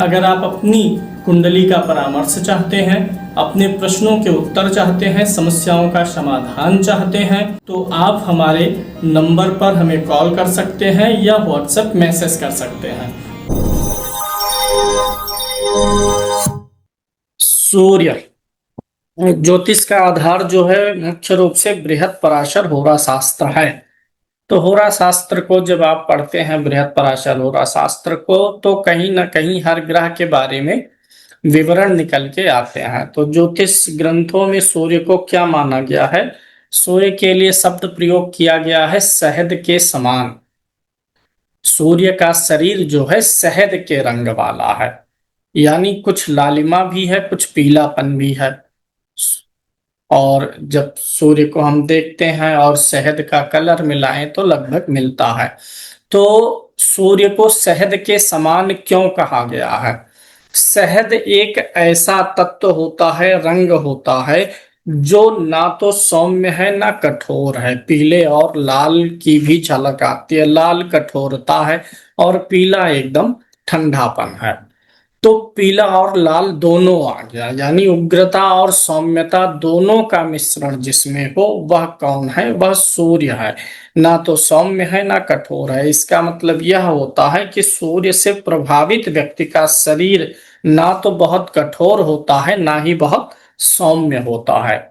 अगर आप अपनी कुंडली का परामर्श चाहते हैं, अपने प्रश्नों के उत्तर चाहते हैं, समस्याओं का समाधान चाहते हैं, तो आप हमारे नंबर पर हमें कॉल कर सकते हैं या व्हाट्सएप मैसेज कर सकते हैं। सूर्य ज्योतिष का आधार जो है मुख्य रूप से बृहत पराशर होरा शास्त्र है। तो होरा शास्त्र को जब आप पढ़ते हैं, बृहत पराशर होरा शास्त्र को, तो कहीं ना कहीं हर ग्रह के बारे में विवरण निकल के आते हैं। तो ज्योतिष ग्रंथों में सूर्य को क्या माना गया है? सूर्य के लिए शब्द प्रयोग किया गया है शहद के समान। सूर्य का शरीर जो है शहद के रंग वाला है, यानी कुछ लालिमा भी है, कुछ पीलापन भी है। और जब सूर्य को हम देखते हैं और शहद का कलर मिलाएं तो लगभग मिलता है। तो सूर्य को शहद के समान क्यों कहा गया है? शहद एक ऐसा तत्व होता है, रंग होता है, जो ना तो सौम्य है ना कठोर है। पीले और लाल की भी झलक आती है। लाल कठोरता है और पीला एकदम ठंडापन है। तो पीला और लाल दोनों आ गया, यानी उग्रता और सौम्यता दोनों का मिश्रण जिसमें हो वह कौन है? वह सूर्य है। ना तो सौम्य है ना कठोर है। इसका मतलब यह होता है कि सूर्य से प्रभावित व्यक्ति का शरीर ना तो बहुत कठोर होता है ना ही बहुत सौम्य होता है।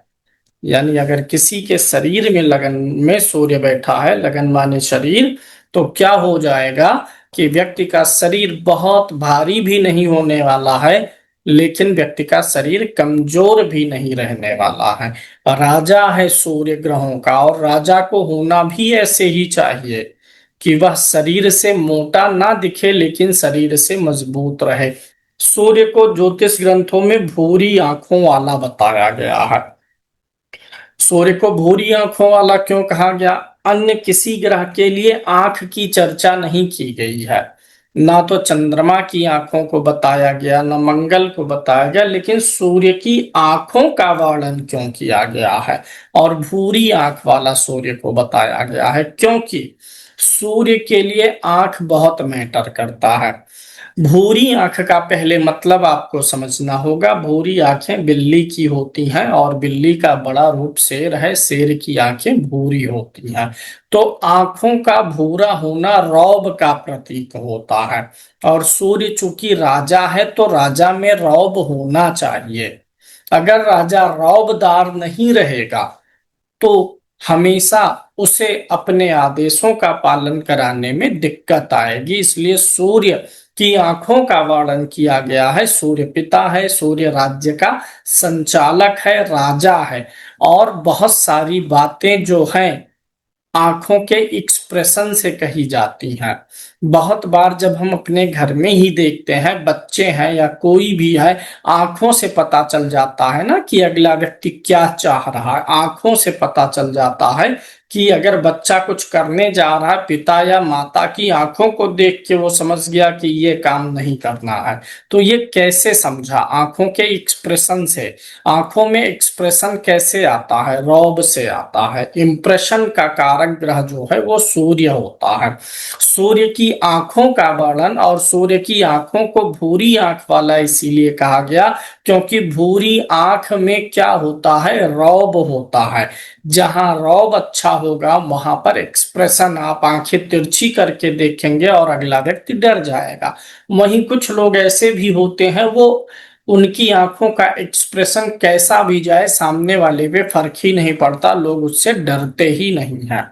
यानी अगर किसी के शरीर में लगन में सूर्य बैठा है, लगन माने शरीर, तो क्या हो जाएगा कि व्यक्ति का शरीर बहुत भारी भी नहीं होने वाला है, लेकिन व्यक्ति का शरीर कमजोर भी नहीं रहने वाला है। राजा है सूर्य ग्रहों का, और राजा को होना भी ऐसे ही चाहिए कि वह शरीर से मोटा ना दिखे लेकिन शरीर से मजबूत रहे। सूर्य को ज्योतिष ग्रंथों में भूरी आंखों वाला बताया गया है। सूर्य को भूरी आंखों वाला क्यों कहा गया? अन्य किसी ग्रह के लिए आंख की चर्चा नहीं की गई है। ना तो चंद्रमा की आंखों को बताया गया, ना मंगल को बताया गया, लेकिन सूर्य की आंखों का वर्णन क्यों किया गया है और भूरी आंख वाला सूर्य को बताया गया है? क्योंकि सूर्य के लिए आंख बहुत मैटर करता है। भूरी आंख का पहले मतलब आपको समझना होगा। भूरी आंखें बिल्ली की होती हैं और बिल्ली का बड़ा रूप शेर है, शेर की आंखें भूरी होती हैं। तो आंखों का भूरा होना रौब का प्रतीक होता है। और सूर्य चूंकि राजा है तो राजा में रौब होना चाहिए। अगर राजा रौबदार नहीं रहेगा तो हमेशा उसे अपने आदेशों का पालन कराने में दिक्कत आएगी। इसलिए सूर्य की आंखों का वर्णन किया गया है। सूर्य पिता है, सूर्य राज्य का संचालक है, राजा है। और बहुत सारी बातें जो हैं आंखों के एक्सप्रेशन से कही जाती हैं। बहुत बार जब हम अपने घर में ही देखते हैं, बच्चे हैं या कोई भी है, आंखों से पता चल जाता है ना कि अगला व्यक्ति क्या चाह रहा है। आंखों से पता चल जाता है कि अगर बच्चा कुछ करने जा रहा है, पिता या माता की आंखों को देख के वो समझ गया कि ये काम नहीं करना है। तो ये कैसे समझा? आंखों के एक्सप्रेशन से। आंखों में एक्सप्रेशन कैसे आता है? रौब से आता है। इंप्रेशन का कारक ग्रह जो है वो सूर्य होता है। सूर्य की आंखों का वर्णन, और सूर्य की आंखों को भूरी आंख वाला इसीलिए कहा गया क्योंकि भूरी आंख में क्या होता है? रौब होता है। जहां रौब अच्छा होगा वहां पर एक्सप्रेशन, आप आंखें तिरछी करके देखेंगे और अगला व्यक्ति डर जाएगा। वहीं कुछ लोग ऐसे भी होते हैं, वो उनकी आंखों का एक्सप्रेशन कैसा भी जाए, सामने वाले पे फर्क ही नहीं पड़ता, लोग उससे डरते ही नहीं हैं।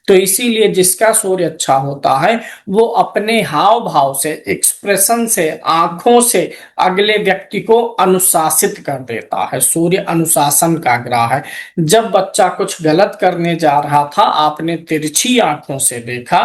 तो इसीलिए जिसका सूर्य अच्छा होता है वो अपने हाव भाव से, एक्सप्रेशन से, आंखों से अगले व्यक्ति को अनुशासित कर देता है। सूर्य अनुशासन का ग्रह है। जब बच्चा कुछ गलत करने जा रहा था, आपने तिरछी आंखों से देखा,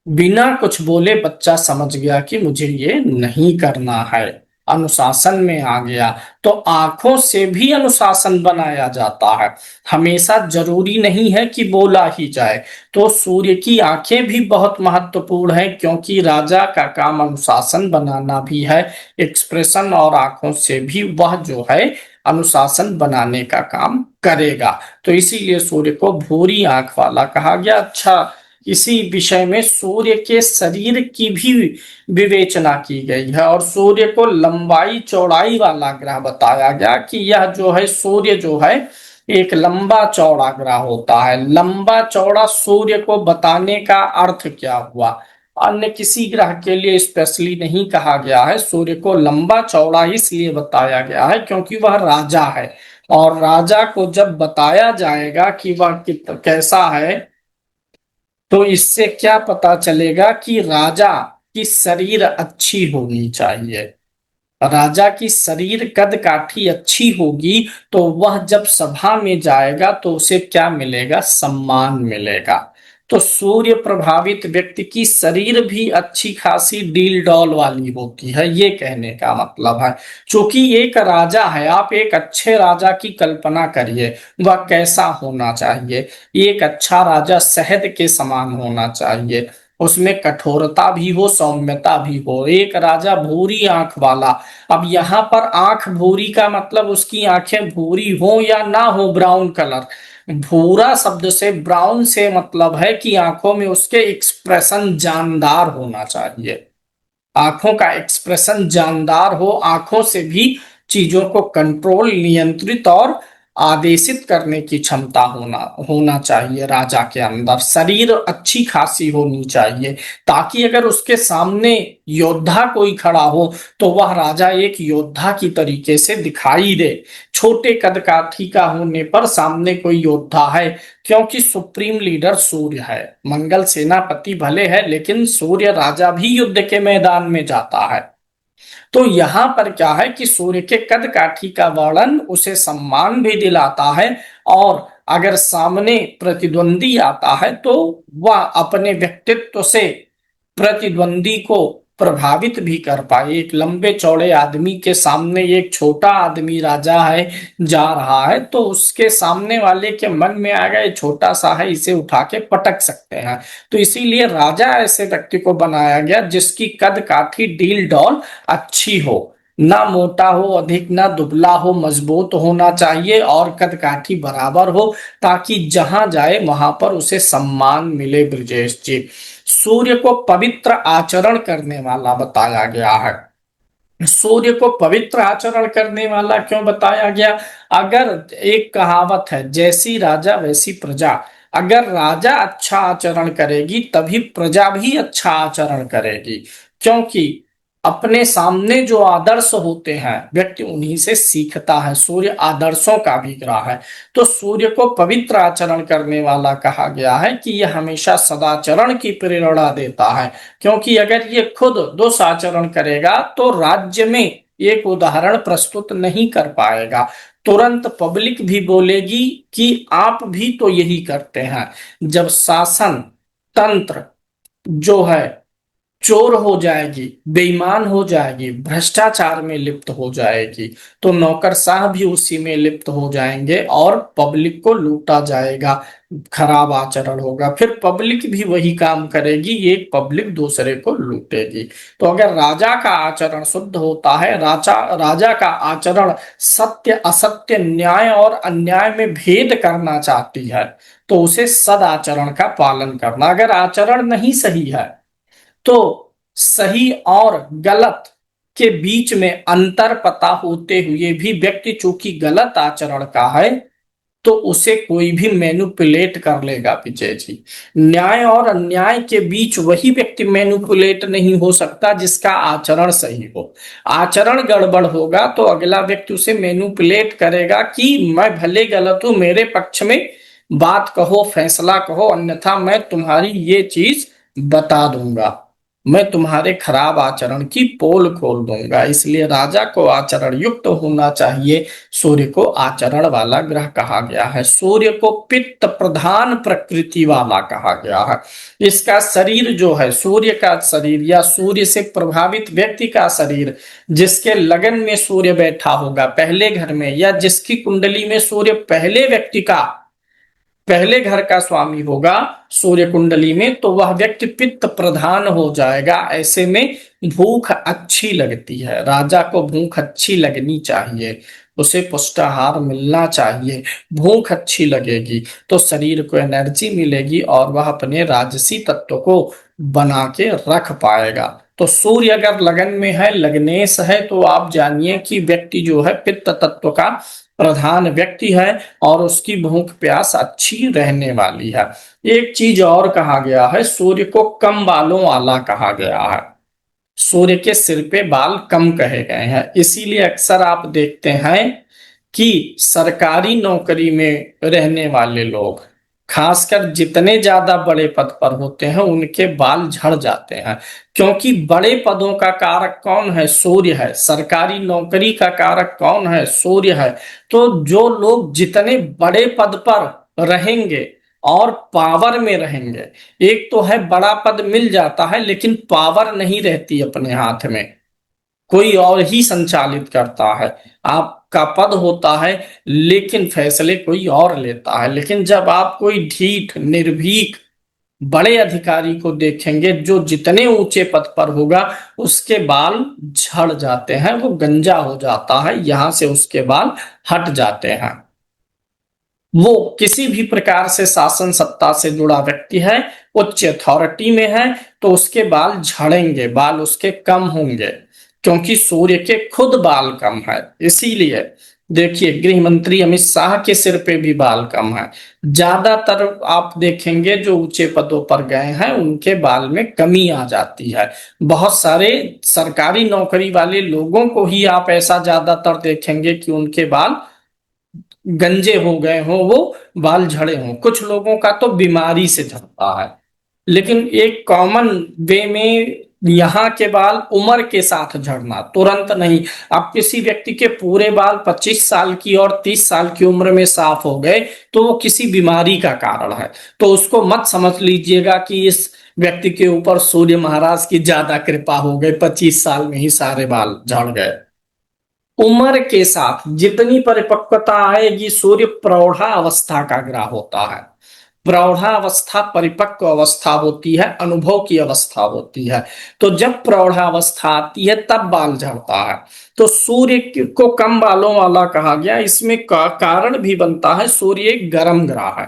बिना कुछ बोले बच्चा समझ गया कि मुझे ये नहीं करना है, अनुशासन में आ गया। तो आंखों से भी अनुशासन बनाया जाता है। हमेशा जरूरी नहीं है कि बोला ही जाए। तो सूर्य की आंखें भी बहुत महत्वपूर्ण है क्योंकि राजा का काम अनुशासन बनाना भी है। एक्सप्रेशन और आंखों से भी वह जो है अनुशासन बनाने का काम करेगा। तो इसीलिए सूर्य को भूरी आंख वाला कहा गया। अच्छा, इसी विषय में सूर्य के शरीर की भी विवेचना की गई है और सूर्य को लंबाई चौड़ाई वाला ग्रह बताया गया कि यह जो है सूर्य जो है एक लंबा चौड़ा ग्रह होता है। लंबा चौड़ा सूर्य को बताने का अर्थ क्या हुआ? अन्य किसी ग्रह के लिए स्पेशली नहीं कहा गया है। सूर्य को लंबा चौड़ा इसलिए बताया गया है क्योंकि वह राजा है, और राजा को जब बताया जाएगा कि वह कैसा है, तो इससे क्या पता चलेगा कि राजा की शरीर अच्छी होनी चाहिए। राजा की शरीर कद काठी अच्छी होगी तो वह जब सभा में जाएगा तो उसे क्या मिलेगा? सम्मान मिलेगा। तो सूर्य प्रभावित व्यक्ति की शरीर भी अच्छी खासी डील डॉल वाली होती है, ये कहने का मतलब है। क्योंकि एक राजा है, आप एक अच्छे राजा की कल्पना करिए, वह कैसा होना चाहिए? एक अच्छा राजा शहद के समान होना चाहिए, उसमें कठोरता भी हो, सौम्यता भी हो। एक राजा भूरी आंख वाला। अब यहाँ पर आंख भूरी का मतलब उसकी आंखें भूरी हो या ना हो, ब्राउन कलर। भूरा शब्द से, ब्राउन से मतलब है कि आंखों में उसके एक्सप्रेशन जानदार होना चाहिए। आंखों का एक्सप्रेशन जानदार हो, आंखों से भी चीजों को कंट्रोल, नियंत्रित और आदेशित करने की क्षमता होना होना चाहिए राजा के अंदर। शरीर अच्छी खासी होनी चाहिए ताकि अगर उसके सामने योद्धा कोई खड़ा हो तो वह राजा एक योद्धा की तरीके से दिखाई दे। छोटे कद काठी का होने पर सामने कोई योद्धा है, क्योंकि सुप्रीम लीडर सूर्य है। मंगल सेनापति भले है लेकिन सूर्य राजा भी युद्ध के मैदान में जाता है। तो यहाँ पर क्या है कि सूर्य के कद काठी का वर्णन उसे सम्मान भी दिलाता है, और अगर सामने प्रतिद्वंदी आता है तो वह अपने व्यक्तित्व से प्रतिद्वंदी को प्रभावित भी कर पाए। एक लंबे चौड़े आदमी के सामने एक छोटा आदमी राजा है जा रहा है तो उसके सामने वाले के मन में आएगा ये छोटा सा है, इसे उठा के पटक सकते हैं। तो इसीलिए राजा ऐसे व्यक्ति को बनाया गया जिसकी कद काठी डील डॉल अच्छी हो, ना मोटा हो अधिक, ना दुबला हो, मजबूत होना चाहिए और कद काठी बराबर हो, ताकि जहां जाए वहां पर उसे सम्मान मिले। ब्रजेश जी, सूर्य को पवित्र आचरण करने वाला बताया गया है। सूर्य को पवित्र आचरण करने वाला क्यों बताया गया? अगर एक कहावत है, जैसी राजा वैसी प्रजा। अगर राजा अच्छा आचरण करेगी तभी प्रजा भी अच्छा आचरण करेगी, क्योंकि अपने सामने जो आदर्श होते हैं व्यक्ति उन्हीं से सीखता है। सूर्य आदर्शों का भी ग्रह है। तो सूर्य को पवित्र आचरण करने वाला कहा गया है कि यह हमेशा सदाचरण की प्रेरणा देता है, क्योंकि अगर ये खुद दोष आचरण करेगा तो राज्य में एक उदाहरण प्रस्तुत नहीं कर पाएगा। तुरंत पब्लिक भी बोलेगी कि आप भी तो यही करते हैं। जब शासन तंत्र जो है चोर हो जाएगी, बेईमान हो जाएगी, भ्रष्टाचार में लिप्त हो जाएगी, तो नौकरशाह भी उसी में लिप्त हो जाएंगे और पब्लिक को लूटा जाएगा। खराब आचरण होगा, फिर पब्लिक भी वही काम करेगी, एक पब्लिक दूसरे को लूटेगी। तो अगर राजा का आचरण शुद्ध होता है, राजा राजा का आचरण सत्य असत्य, न्याय और अन्याय में भेद करना चाहती है, तो उसे सदाचरण का पालन करना। अगर आचरण नहीं सही है तो सही और गलत के बीच में अंतर पता होते हुए भी व्यक्ति चूंकि गलत आचरण का है तो उसे कोई भी मैनिपुलेट कर लेगा। विजय जी, न्याय और अन्याय के बीच वही व्यक्ति मैनिपुलेट नहीं हो सकता जिसका आचरण सही हो। आचरण गड़बड़ होगा तो अगला व्यक्ति उसे मैनिपुलेट करेगा कि मैं भले गलत हूं, मेरे पक्ष में बात कहो, फैसला कहो, अन्यथा मैं तुम्हारी ये चीज बता दूंगा, मैं तुम्हारे खराब आचरण की पोल खोल दूंगा। इसलिए राजा को आचरण युक्त होना चाहिए। सूर्य को आचरण वाला ग्रह कहा गया है। सूर्य को पित्त प्रधान प्रकृति वाला कहा गया है। इसका शरीर जो है, सूर्य का शरीर या सूर्य से प्रभावित व्यक्ति का शरीर, जिसके लगन में सूर्य बैठा होगा पहले घर में, या जिसकी कुंडली में सूर्य पहले व्यक्ति का पहले घर का स्वामी होगा सूर्य कुंडली में, तो वह व्यक्ति पित्त प्रधान हो जाएगा। ऐसे में भूख अच्छी लगती है, राजा को भूख अच्छी लगनी चाहिए, उसे पुष्टाहार मिलना चाहिए। भूख अच्छी लगेगी तो शरीर को एनर्जी मिलेगी और वह अपने राजसी तत्व को बना के रख पाएगा। तो सूर्य अगर लगन में है, लग्नेश है, तो आप जानिए कि व्यक्ति जो है पित्त तत्व का प्रधान व्यक्ति है और उसकी भूख प्यास अच्छी रहने वाली है। एक चीज और कहा गया है, सूर्य को कम बालों वाला कहा गया है। सूर्य के सिर पे बाल कम कहे गए हैं, इसीलिए अक्सर आप देखते हैं कि सरकारी नौकरी में रहने वाले लोग, खासकर जितने ज्यादा बड़े पद पर होते हैं, उनके बाल झड़ जाते हैं। क्योंकि बड़े पदों का कारक कौन है? सूर्य है। सरकारी नौकरी का कारक कौन है? सूर्य है। तो जो लोग जितने बड़े पद पर रहेंगे और पावर में रहेंगे, एक तो है बड़ा पद मिल जाता है लेकिन पावर नहीं रहती अपने हाथ में, कोई और ही संचालित करता है। आपका पद होता है लेकिन फैसले कोई और लेता है। लेकिन जब आप कोई ढीठ निर्भीक बड़े अधिकारी को देखेंगे, जो जितने ऊंचे पद पर होगा उसके बाल झड़ जाते हैं, वो गंजा हो जाता है, यहां से उसके बाल हट जाते हैं। वो किसी भी प्रकार से शासन सत्ता से जुड़ा व्यक्ति है, उच्च अथॉरिटी में है, तो उसके बाल झड़ेंगे, बाल उसके कम होंगे, क्योंकि सूर्य के खुद बाल कम है। इसीलिए देखिए, गृह मंत्री अमित शाह के सिर पे भी बाल कम है। ज्यादातर आप देखेंगे जो ऊंचे पदों पर गए हैं उनके बाल में कमी आ जाती है। बहुत सारे सरकारी नौकरी वाले लोगों को ही आप ऐसा ज्यादातर देखेंगे कि उनके बाल गंजे हो गए हों, वो बाल झड़े हों। कुछ लोगों का तो बीमारी से झड़ता है, लेकिन एक कॉमन वे में यहाँ के बाल उम्र के साथ झड़ना, तुरंत नहीं। अब किसी व्यक्ति के पूरे बाल 25 साल की और 30 साल की उम्र में साफ हो गए तो वो किसी बीमारी का कारण है। तो उसको मत समझ लीजिएगा कि इस व्यक्ति के ऊपर सूर्य महाराज की ज्यादा कृपा हो गई, 25 साल में ही सारे बाल झड़ गए। उम्र के साथ जितनी परिपक्वता आएगी, सूर्य प्रौढ़ा अवस्था का ग्रह होता है। प्रौढ़ा अवस्था परिपक्व अवस्था होती है, अनुभव की अवस्था होती है। तो जब प्रौढ़ा अवस्था आती है तब बाल झड़ता है। तो सूर्य को कम बालों वाला कहा गया। इसमें कारण भी बनता है, सूर्य एक गर्म ग्रह है,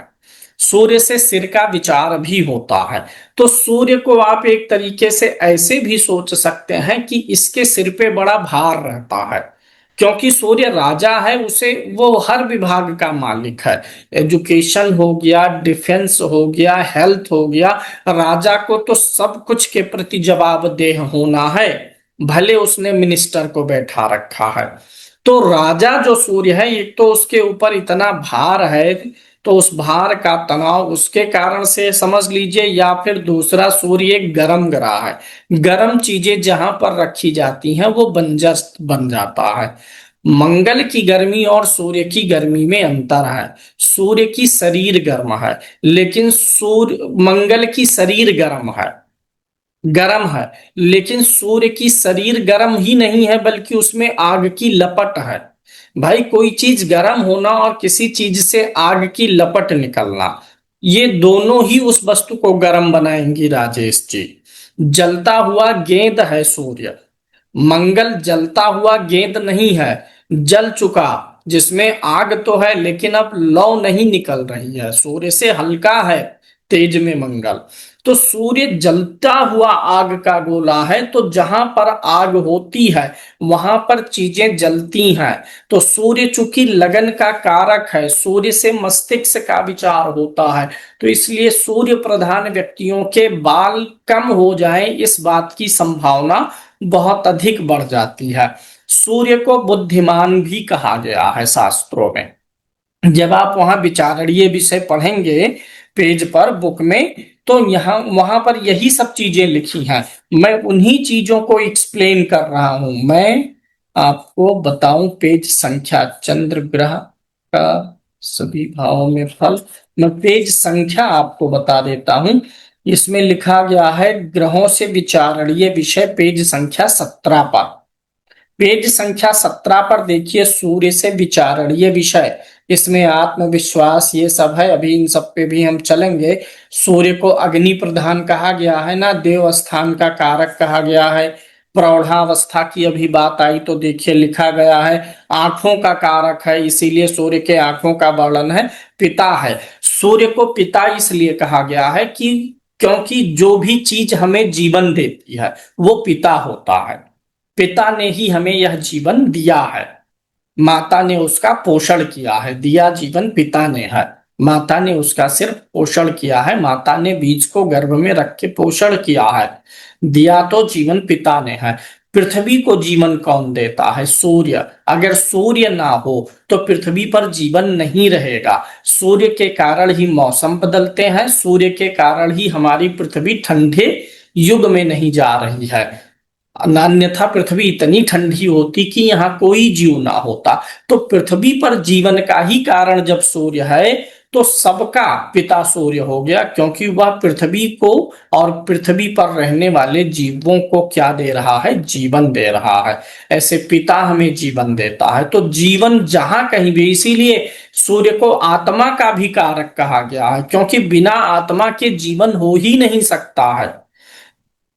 सूर्य से सिर का विचार भी होता है। तो सूर्य को आप एक तरीके से ऐसे भी सोच सकते हैं कि इसके सिर पे बड़ा भार रहता है, क्योंकि सूर्य राजा है, उसे वो हर विभाग का मालिक है। एजुकेशन हो गया, डिफेंस हो गया, हेल्थ हो गया, राजा को तो सब कुछ के प्रति जवाबदेह होना है, भले उसने मिनिस्टर को बैठा रखा है। तो राजा जो सूर्य है, एक तो उसके ऊपर इतना भार है, तो उस भार का तनाव उसके कारण से समझ लीजिए, या फिर दूसरा सूर्य एक गर्म ग्रह है। गर्म चीजें जहां पर रखी जाती हैं वो बंजर बन जाता है। मंगल की गर्मी और सूर्य की गर्मी में अंतर है। सूर्य की शरीर गर्म है, लेकिन सूर्य मंगल की शरीर गर्म है, लेकिन सूर्य की शरीर गर्म ही नहीं है, बल्कि उसमें आग की लपट है। भाई, कोई चीज गर्म होना और किसी चीज से आग की लपट निकलना, ये दोनों ही उस वस्तु को गर्म बनाएंगी राजेश जी। जलता हुआ गेंद है सूर्य, मंगल जलता हुआ गेंद नहीं है, जल चुका, जिसमें आग तो है लेकिन अब लौ नहीं निकल रही है। सूर्य से हल्का है तेज में मंगल। तो सूर्य जलता हुआ आग का गोला है, तो जहां पर आग होती है वहां पर चीजें जलती हैं। तो सूर्य चूंकि लगन का कारक है, सूर्य से मस्तिष्क का विचार होता है, तो इसलिए सूर्य प्रधान व्यक्तियों के बाल कम हो जाएं, इस बात की संभावना बहुत अधिक बढ़ जाती है। सूर्य को बुद्धिमान भी कहा गया है शास्त्रों में। जब आप वहां विचारणीय विषय पढ़ेंगे पेज पर बुक में, तो यहाँ वहां पर यही सब चीजें लिखी हैं। मैं उन्हीं चीजों को एक्सप्लेन कर रहा हूं। मैं आपको बताऊं पेज संख्या, चंद्र ग्रह का सभी भावों में फल, मैं पेज संख्या आपको बता देता हूं। इसमें लिखा गया है ग्रहों से विचारणीय विषय, पेज संख्या 17 पर। पेज संख्या 17 पर देखिए, सूर्य से विचारणीय विषय इसमें आत्मविश्वास ये सब है, अभी इन सब पे भी हम चलेंगे। सूर्य को अग्नि प्रधान कहा गया है ना, देव स्थान का कारक कहा गया है। प्रौढ़ावस्था की अभी बात आई तो देखिए लिखा गया है आंखों का कारक है, इसीलिए सूर्य के आंखों का वर्णन है पिता है। सूर्य को पिता इसलिए कहा गया है कि क्योंकि जो भी चीज हमें जीवन देती है वो पिता होता है। पिता ने ही हमें यह जीवन दिया है, माता ने उसका पोषण किया है, दिया जीवन पिता ने है, माता ने उसका सिर्फ पोषण किया है, माता ने बीज को गर्भ में रख के पोषण किया है, दिया तो जीवन पिता ने है। पृथ्वी को जीवन कौन देता है? सूर्य। अगर सूर्य ना हो तो पृथ्वी पर जीवन नहीं रहेगा। सूर्य के कारण ही मौसम बदलते हैं, सूर्य के कारण ही हमारी पृथ्वी ठंडे युग में नहीं जा रही है, अन्यथा पृथ्वी इतनी ठंडी होती कि यहाँ कोई जीव ना होता। तो पृथ्वी पर जीवन का ही कारण जब सूर्य है तो सबका पिता सूर्य हो गया, क्योंकि वह पृथ्वी को और पृथ्वी पर रहने वाले जीवों को क्या दे रहा है? जीवन दे रहा है। ऐसे पिता हमें जीवन देता है, तो जीवन जहां कहीं भी, इसीलिए सूर्य को आत्मा का भी कारक कहा गया है, क्योंकि बिना आत्मा के जीवन हो ही नहीं सकता है।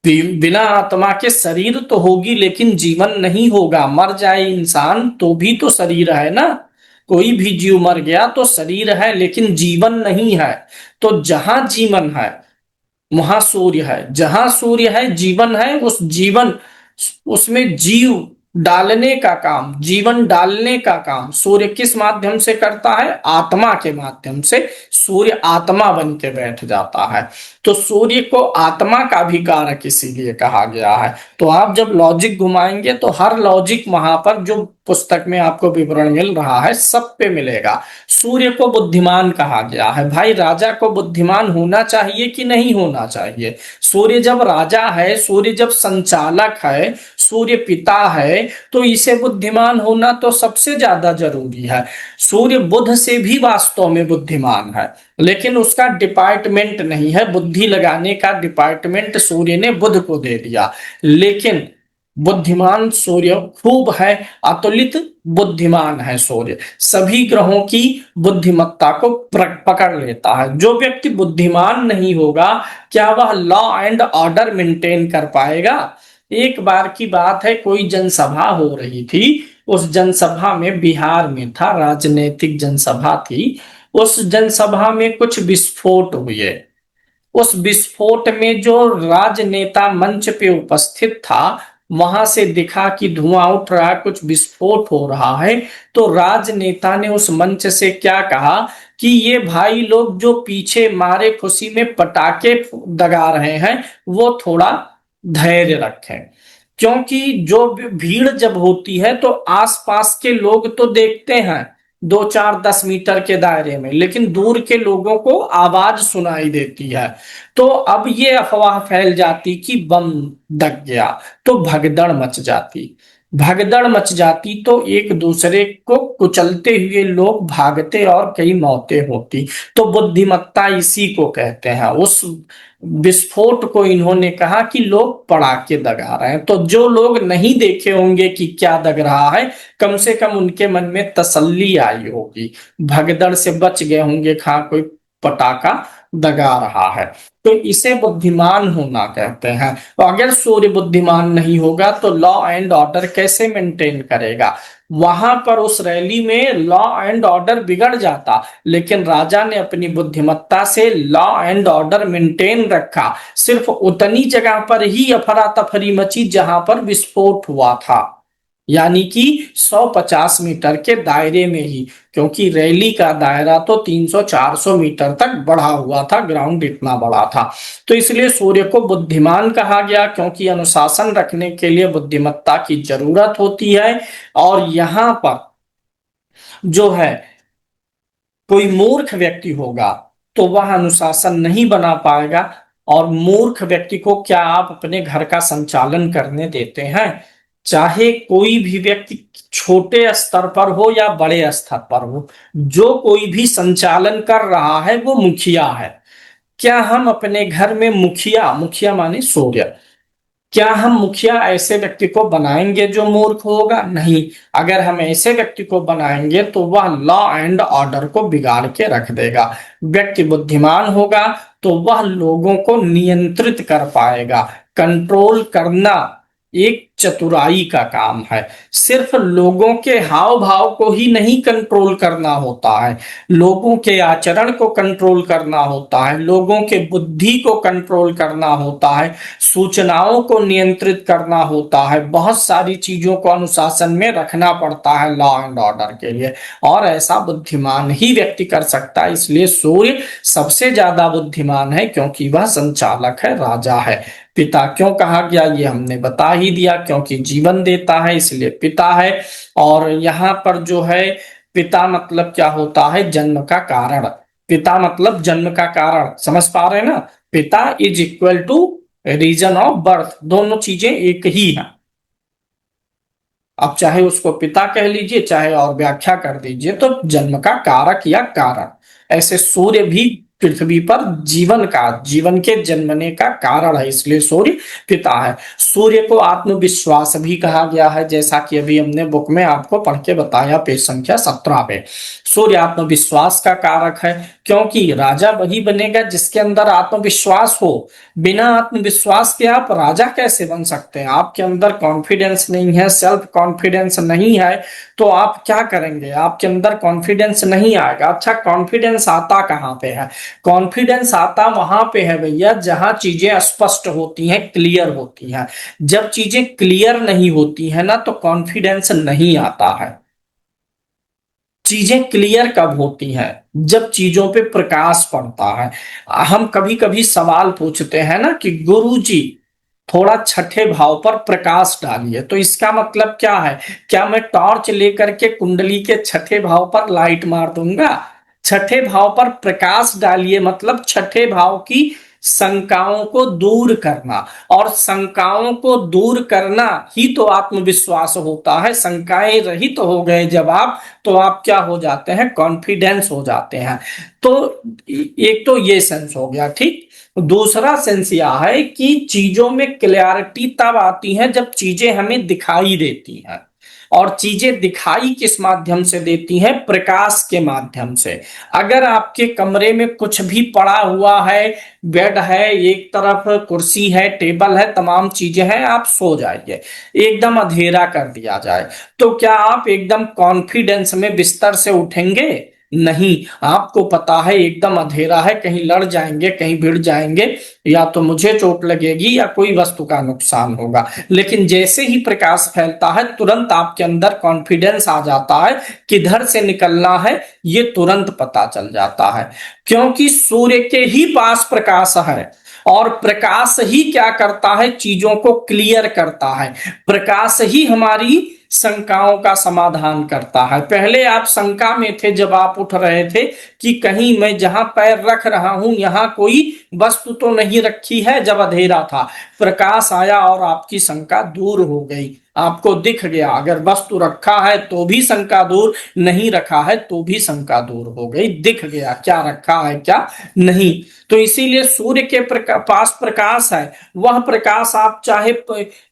बिना आत्मा के शरीर तो होगी लेकिन जीवन नहीं होगा। मर जाए इंसान तो भी तो शरीर है ना, कोई भी जीव मर गया तो शरीर है लेकिन जीवन नहीं है। तो जहां जीवन है वहां सूर्य है, जहां सूर्य है जीवन है, उस जीवन उसमें जीव डालने का काम, जीवन डालने का काम सूर्य किस माध्यम से करता है? आत्मा के माध्यम से। सूर्य आत्मा बन के बैठ जाता है, तो सूर्य को आत्मा का भी कारक इसीलिए कहा गया है। तो आप जब लॉजिक घुमाएंगे तो हर लॉजिक वहां पर जो पुस्तक में आपको विवरण मिल रहा है सब पे मिलेगा। सूर्य को बुद्धिमान कहा गया है। भाई राजा को बुद्धिमान होना चाहिए कि नहीं होना चाहिए? सूर्य जब राजा है, सूर्य जब संचालक है, सूर्य पिता है, तो इसे बुद्धिमान होना तो सबसे ज्यादा जरूरी है। सूर्य बुध से भी वास्तव में बुद्धिमान है, लेकिन उसका डिपार्टमेंट नहीं है, बुद्धि लगाने का डिपार्टमेंट सूर्य ने बुध को दे दिया। लेकिन बुद्धिमान सूर्य खूब है, अतुलित बुद्धिमान है सूर्य, सभी ग्रहों की बुद्धिमत्ता को पकड़ लेता है। जो व्यक्ति बुद्धिमान नहीं होगा, क्या वह लॉ एंड ऑर्डर मेंटेन कर पाएगा? एक बार की बात है, कोई जनसभा हो रही थी, उस जनसभा में, बिहार में था, राजनीतिक जनसभा थी, उस जनसभा में कुछ विस्फोट हुए। उस विस्फोट में जो राजनेता मंच पे उपस्थित था, वहां से दिखा कि धुआं उठ रहा है, कुछ विस्फोट हो रहा है। तो राजनेता ने उस मंच से क्या कहा कि ये भाई लोग जो पीछे मारे खुशी में पटाखे दगा रहे हैं वो थोड़ा धैर्य रखें, क्योंकि जो भीड़ जब होती है तो आसपास के लोग तो देखते हैं 2 4 10 मीटर के दायरे में, लेकिन दूर के लोगों को आवाज सुनाई देती है। तो अब ये अफवाह फैल जाती कि बम दग गया, तो भगदड़ मच जाती। भगदड़ मच जाती तो एक दूसरे को कुचलते हुए लोग भागते और कई मौतें होती। तो बुद्धिमत्ता इसी को कहते हैं। उस विस्फोट को इन्होंने कहा कि लोग पटाखे दगा रहे हैं, तो जो लोग नहीं देखे होंगे कि क्या दग रहा है, कम से कम उनके मन में तसल्ली आई होगी, भगदड़ से बच गए होंगे, खा कोई पटाखा दगा रहा है। तो इसे बुद्धिमान होना कहते हैं। तो अगर सूर्य बुद्धिमान नहीं होगा तो लॉ एंड ऑर्डर कैसे मेंटेन करेगा? वहां पर उस रैली में लॉ एंड ऑर्डर बिगड़ जाता, लेकिन राजा ने अपनी बुद्धिमत्ता से लॉ एंड ऑर्डर मेंटेन रखा। सिर्फ उतनी जगह पर ही अफरा तफरी मची जहां पर विस्फोट हुआ था, यानी कि 150 मीटर के दायरे में ही, क्योंकि रैली का दायरा तो 300 400 मीटर तक बढ़ा हुआ था, ग्राउंड इतना बड़ा था। तो इसलिए सूर्य को बुद्धिमान कहा गया, क्योंकि अनुशासन रखने के लिए बुद्धिमत्ता की जरूरत होती है। और यहां पर जो है कोई मूर्ख व्यक्ति होगा तो वह अनुशासन नहीं बना पाएगा। और मूर्ख व्यक्ति को क्या आप अपने घर का संचालन करने देते हैं? चाहे कोई भी व्यक्ति छोटे स्तर पर हो या बड़े स्तर पर हो, जो कोई भी संचालन कर रहा है वो मुखिया है। क्या हम अपने घर में मुखिया, मुखिया माने सूर्य, क्या हम मुखिया ऐसे व्यक्ति को बनाएंगे जो मूर्ख होगा? नहीं। अगर हम ऐसे व्यक्ति को बनाएंगे तो वह लॉ एंड ऑर्डर को बिगाड़ के रख देगा। व्यक्ति बुद्धिमान होगा तो वह लोगों को नियंत्रित कर पाएगा। कंट्रोल करना एक चतुराई का काम है। सिर्फ लोगों के हाव भाव को ही नहीं कंट्रोल करना होता है, लोगों के आचरण को कंट्रोल करना होता है, लोगों के बुद्धि को कंट्रोल करना होता है, सूचनाओं को नियंत्रित करना होता है, बहुत सारी चीजों को अनुशासन में रखना पड़ता है लॉ एंड ऑर्डर के लिए। और ऐसा बुद्धिमान ही व्यक्ति कर सकता है। इसलिए सूर्य सबसे ज्यादा बुद्धिमान है, क्योंकि वह संचालक है, राजा है। पिता क्यों कहा गया ये हमने बता ही दिया, क्योंकि जीवन देता है इसलिए पिता है। और यहाँ पर जो है पिता मतलब क्या होता है? जन्म का कारण। पिता मतलब जन्म का कारण, समझ पा रहे हैं ना? पिता is equal to reason of birth, दोनों चीजें एक ही है। अब चाहे उसको पिता कह लीजिए, चाहे और व्याख्या कर दीजिए, तो जन्म का कारक या कारण। ऐसे सूर्य भी पृथ्वी पर जीवन का, जीवन के जन्मने का कारण है, इसलिए सूर्य पिता है। सूर्य को आत्मविश्वास भी कहा गया है, जैसा कि अभी हमने बुक में आपको पढ़ के बताया पेज संख्या 17 पे। सूर्य आत्मविश्वास का कारक है, क्योंकि राजा वही बनेगा जिसके अंदर आत्मविश्वास हो। बिना आत्मविश्वास के आप राजा कैसे बन सकते हैं? आपके अंदर कॉन्फिडेंस नहीं है, सेल्फ कॉन्फिडेंस नहीं है, तो आप क्या करेंगे? आपके अंदर कॉन्फिडेंस नहीं आएगा। अच्छा, कॉन्फिडेंस आता कहाँ पे है? कॉन्फिडेंस आता वहां पे है भैया जहां चीजें स्पष्ट होती हैं, क्लियर होती हैं। जब चीजें क्लियर नहीं होती है ना, तो कॉन्फिडेंस नहीं आता है। चीजें क्लियर कब होती हैं? जब चीजों पे प्रकाश पड़ता है। हम कभी कभी सवाल पूछते हैं ना कि गुरुजी थोड़ा छठे भाव पर प्रकाश डालिए, तो इसका मतलब क्या है? क्या मैं टॉर्च लेकर के कुंडली के छठे भाव पर लाइट मार दूंगा? छठे भाव पर प्रकाश डालिए मतलब छठे भाव की शंकाओं को दूर करना। और शंकाओं को दूर करना ही तो आत्मविश्वास होता है। शंकाएं रहित हो गए जब आप, तो आप क्या हो जाते हैं? कॉन्फिडेंस हो जाते हैं। तो एक तो ये सेंस हो गया, ठीक। दूसरा सेंस यह है कि चीजों में क्लैरिटी तब आती है जब चीजें हमें दिखाई देती हैं। और चीजें दिखाई किस माध्यम से देती हैं? प्रकाश के माध्यम से। अगर आपके कमरे में कुछ भी पड़ा हुआ है, बेड है, एक तरफ कुर्सी है, टेबल है, तमाम चीजें हैं, आप सो जाइए, एकदम अंधेरा कर दिया जाए, तो क्या आप एकदम कॉन्फिडेंस में बिस्तर से उठेंगे? नहीं। आपको पता है एकदम अंधेरा है, कहीं लड़ जाएंगे, कहीं भिड़ जाएंगे, या तो मुझे चोट लगेगी या कोई वस्तु का नुकसान होगा। लेकिन जैसे ही प्रकाश फैलता है, तुरंत आपके अंदर कॉन्फिडेंस आ जाता है, किधर से निकलना है ये तुरंत पता चल जाता है, क्योंकि सूर्य के ही पास प्रकाश है। और प्रकाश ही क्या करता है? चीजों को क्लियर करता है। प्रकाश ही हमारी शंकाओं का समाधान करता है। पहले आप शंका में थे जब आप उठ रहे थे कि कहीं मैं जहां पैर रख रहा हूं यहां कोई वस्तु तो नहीं रखी है, जब अंधेरा था। प्रकाश आया और आपकी शंका दूर हो गई, आपको दिख गया। अगर वस्तु रखा है तो भी शंका दूर, नहीं रखा है तो भी शंका दूर हो गई, दिख गया क्या रखा है क्या नहीं। तो इसीलिए सूर्य के पास प्रकाश है। वह प्रकाश आप चाहे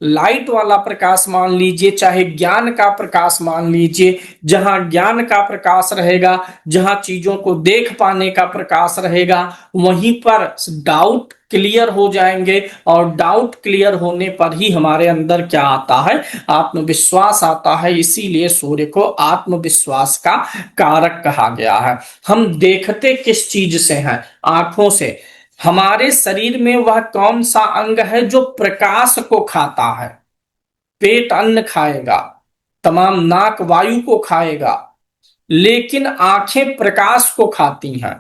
लाइट वाला प्रकाश मान लीजिए, चाहे ज्ञान का प्रकाश मान लीजिए। जहां ज्ञान का प्रकाश रहेगा, जहां चीजों को देख पाने का प्रकाश रहेगा, वहीं पर डाउट क्लियर हो जाएंगे। और डाउट क्लियर होने पर ही हमारे अंदर क्या आता है? आत्मविश्वास आता है। इसीलिए सूर्य को आत्मविश्वास का कारक कहा गया है। हम देखते किस चीज से हैं? आंखों से। हमारे शरीर में वह कौन सा अंग है जो प्रकाश को खाता है? पेट अन्न खाएगा, तमाम नाक वायु को खाएगा, लेकिन आंखें प्रकाश को खाती हैं।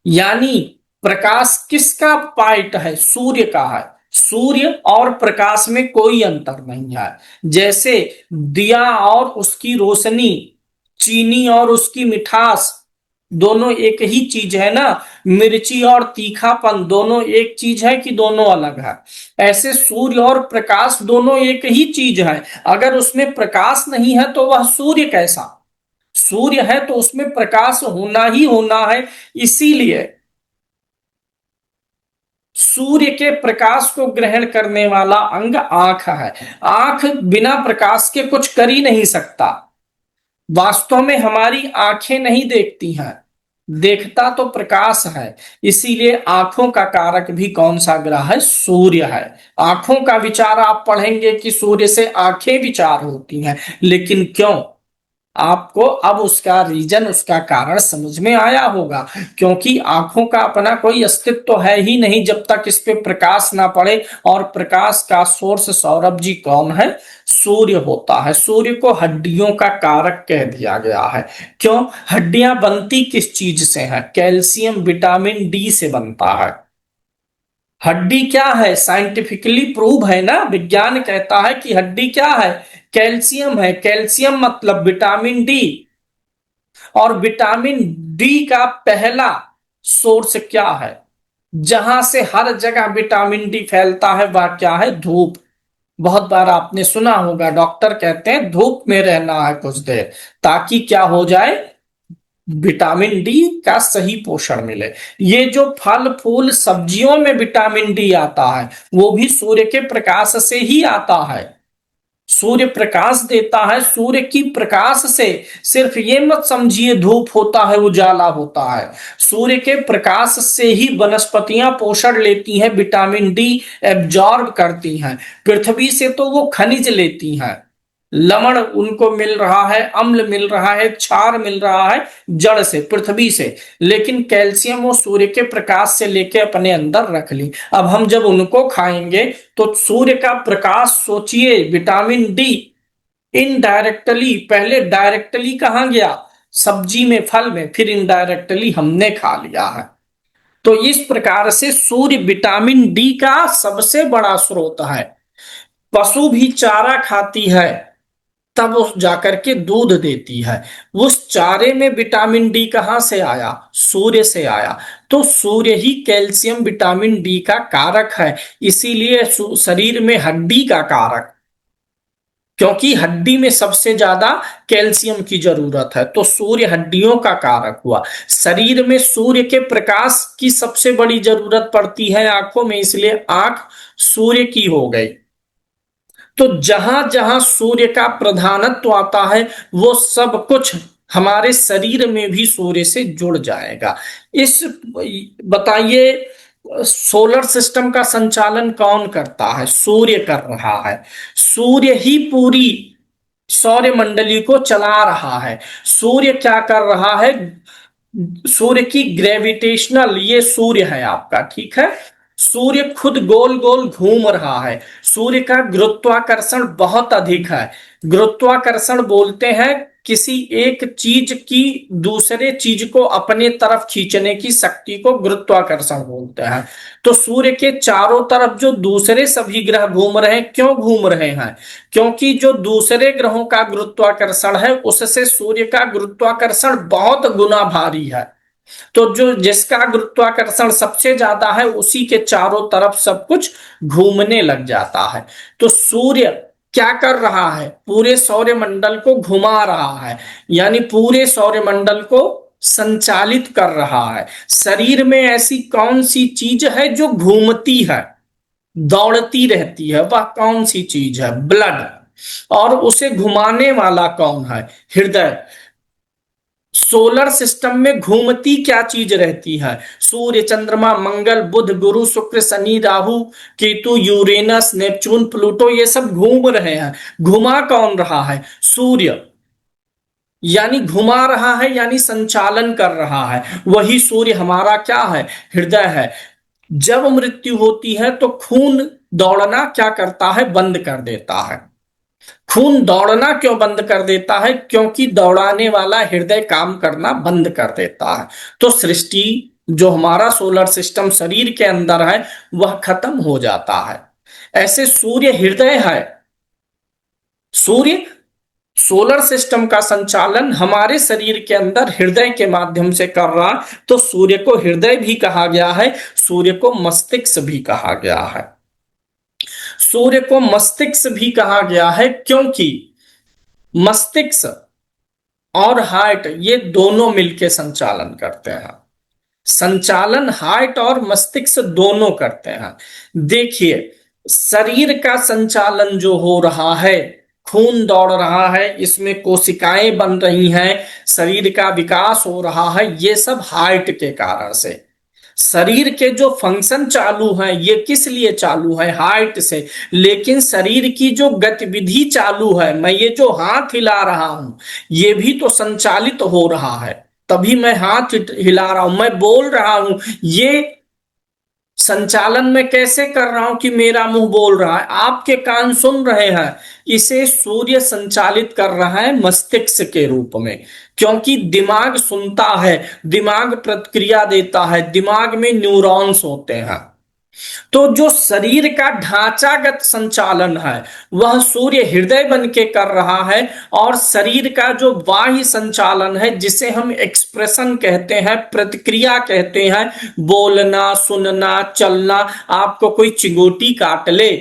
यानी प्रकाश किसका पार्ट है? सूर्य का है। सूर्य और प्रकाश में कोई अंतर नहीं है। जैसे दिया और उसकी रोशनी, चीनी और उसकी मिठास, दोनों एक ही चीज है ना। मिर्ची और तीखापन दोनों एक चीज है कि दोनों अलग है? ऐसे सूर्य और प्रकाश दोनों एक ही चीज है। अगर उसमें प्रकाश नहीं है तो वह सूर्य कैसा? सूर्य है तो उसमें प्रकाश होना ही होना है। इसीलिए सूर्य के प्रकाश को ग्रहण करने वाला अंग आंख है। आंख बिना प्रकाश के कुछ कर ही नहीं सकता। वास्तव में हमारी आंखें नहीं देखती हैं, देखता तो प्रकाश है। इसीलिए आंखों का कारक भी कौन सा ग्रह है? सूर्य है। आंखों का विचार आप पढ़ेंगे कि सूर्य से आंखें विचार होती हैं, लेकिन क्यों? आपको अब उसका रीजन, उसका कारण समझ में आया होगा। क्योंकि आंखों का अपना कोई अस्तित्व तो है ही नहीं जब तक इस पे प्रकाश ना पड़े। और प्रकाश का सोर्स सौरभ जी कौन है? सूर्य होता है। सूर्य को हड्डियों का कारक कह दिया गया है। क्यों? हड्डियां बनती किस चीज से हैं? कैल्शियम विटामिन डी से बनता है। हड्डी क्या है? साइंटिफिकली प्रूव है ना, विज्ञान कहता है कि हड्डी क्या है? कैल्शियम है। कैल्शियम मतलब विटामिन डी। और विटामिन डी का पहला सोर्स क्या है? जहां से हर जगह विटामिन डी फैलता है वह क्या है? धूप। बहुत बार आपने सुना होगा डॉक्टर कहते हैं धूप में रहना है कुछ देर, ताकि क्या हो जाए? विटामिन डी का सही पोषण मिले। ये जो फल फूल सब्जियों में विटामिन डी आता है वो भी सूर्य के प्रकाश से ही आता है। सूर्य प्रकाश देता है। सूर्य की प्रकाश से सिर्फ ये मत समझिए धूप होता है, उजाला होता है। सूर्य के प्रकाश से ही वनस्पतियां पोषण लेती हैं, विटामिन डी एब्जॉर्ब करती हैं। पृथ्वी से तो वो खनिज लेती हैं, लवण उनको मिल रहा है, अम्ल मिल रहा है, क्षार मिल रहा है जड़ से, पृथ्वी से। लेकिन कैल्शियम वो सूर्य के प्रकाश से लेके अपने अंदर रख ली। अब हम जब उनको खाएंगे तो सूर्य का प्रकाश, सोचिए विटामिन डी इनडायरेक्टली, पहले डायरेक्टली कहां गया? सब्जी में, फल में, फिर इनडायरेक्टली हमने खा लिया है। तो इस प्रकार से सूर्य विटामिन डी का सबसे बड़ा स्रोत है। पशु भी चारा खाती है तब वो जाकर के दूध देती है। उस चारे में विटामिन डी कहां से आया? सूर्य से आया। तो सूर्य ही कैल्शियम विटामिन डी का कारक है। इसीलिए शरीर में हड्डी का कारक, क्योंकि हड्डी में सबसे ज्यादा कैल्शियम की जरूरत है, तो सूर्य हड्डियों का कारक हुआ। शरीर में सूर्य के प्रकाश की सबसे बड़ी जरूरत पड़ती है आंखों में, इसलिए आंख सूर्य की हो गई। तो जहां जहां सूर्य का प्रधानत्व आता है वो सब कुछ हमारे शरीर में भी सूर्य से जुड़ जाएगा। इस बताइए, सोलर सिस्टम का संचालन कौन करता है? सूर्य कर रहा है। सूर्य ही पूरी सौर मंडली को चला रहा है। सूर्य क्या कर रहा है? सूर्य की ग्रेविटेशनल, ये सूर्य है आपका, ठीक है। सूर्य खुद गोल गोल घूम रहा है। सूर्य का गुरुत्वाकर्षण बहुत अधिक है। गुरुत्वाकर्षण बोलते हैं किसी एक चीज की दूसरे चीज को अपने तरफ खींचने की शक्ति को गुरुत्वाकर्षण बोलते हैं। तो सूर्य के चारों तरफ जो दूसरे सभी ग्रह घूम रहे हैं, क्यों घूम रहे हैं? क्योंकि जो दूसरे ग्रहों का गुरुत्वाकर्षण है उससे सूर्य का गुरुत्वाकर्षण बहुत गुना भारी है। तो जो जिसका गुरुत्वाकर्षण सबसे ज्यादा है उसी के चारों तरफ सब कुछ घूमने लग जाता है। तो सूर्य क्या कर रहा है? पूरे सौर मंडल को घुमा रहा है, यानी पूरे सौर मंडल को संचालित कर रहा है। शरीर में ऐसी कौन सी चीज है जो घूमती है, दौड़ती रहती है? वह कौन सी चीज है? ब्लड। और उसे घुमाने वाला कौन है? हृदय। सोलर सिस्टम में घूमती क्या चीज रहती है? सूर्य, चंद्रमा, मंगल, बुध, गुरु, शुक्र, Shani, Rahu, Ketu, Uranus, Neptune, Pluto, ये सब घूम रहे हैं। घुमा कौन रहा है? सूर्य। यानी घुमा रहा है, यानी संचालन कर रहा है। वही सूर्य हमारा क्या है? हृदय है। जब मृत्यु होती है तो खून दौड़ना क्या करता है? बंद कर देता है। खून दौड़ना क्यों बंद कर देता है? क्योंकि दौड़ाने वाला हृदय काम करना बंद कर देता है। तो सृष्टि, जो हमारा सोलर सिस्टम शरीर के अंदर है, वह खत्म हो जाता है। ऐसे सूर्य हृदय है। सूर्य सोलर सिस्टम का संचालन हमारे शरीर के अंदर हृदय के माध्यम से कर रहा। तो सूर्य को हृदय भी कहा गया है, सूर्य को मस्तिष्क भी कहा गया है। सूर्य को मस्तिष्क भी कहा गया है क्योंकि मस्तिष्क और हार्ट ये दोनों मिलके संचालन करते हैं। संचालन हार्ट और मस्तिष्क दोनों करते हैं। देखिए, शरीर का संचालन जो हो रहा है, खून दौड़ रहा है, इसमें कोशिकाएं बन रही हैं, शरीर का विकास हो रहा है, ये सब हार्ट के कारण से। शरीर के जो फंक्शन चालू हैं ये किस लिए चालू है? हार्ट से। लेकिन शरीर की जो गतिविधि चालू है, मैं ये जो हाथ हिला रहा हूं, ये भी तो संचालित हो रहा है, तभी मैं हाथ हिला रहा हूं, मैं बोल रहा हूं, ये संचालन में कैसे कर रहा हूं कि मेरा मुंह बोल रहा है, आपके कान सुन रहे हैं। इसे सूर्य संचालित कर रहा है मस्तिष्क के रूप में, क्योंकि दिमाग सुनता है, दिमाग प्रतिक्रिया देता है, दिमाग में न्यूरॉन्स होते हैं। तो जो शरीर का ढांचागत संचालन है वह सूर्य हृदय बन के कर रहा है, और शरीर का जो बाह्य संचालन है जिसे हम एक्सप्रेशन कहते हैं, प्रतिक्रिया कहते हैं, बोलना, सुनना, चलना, आपको कोई चिंगोटी काट ले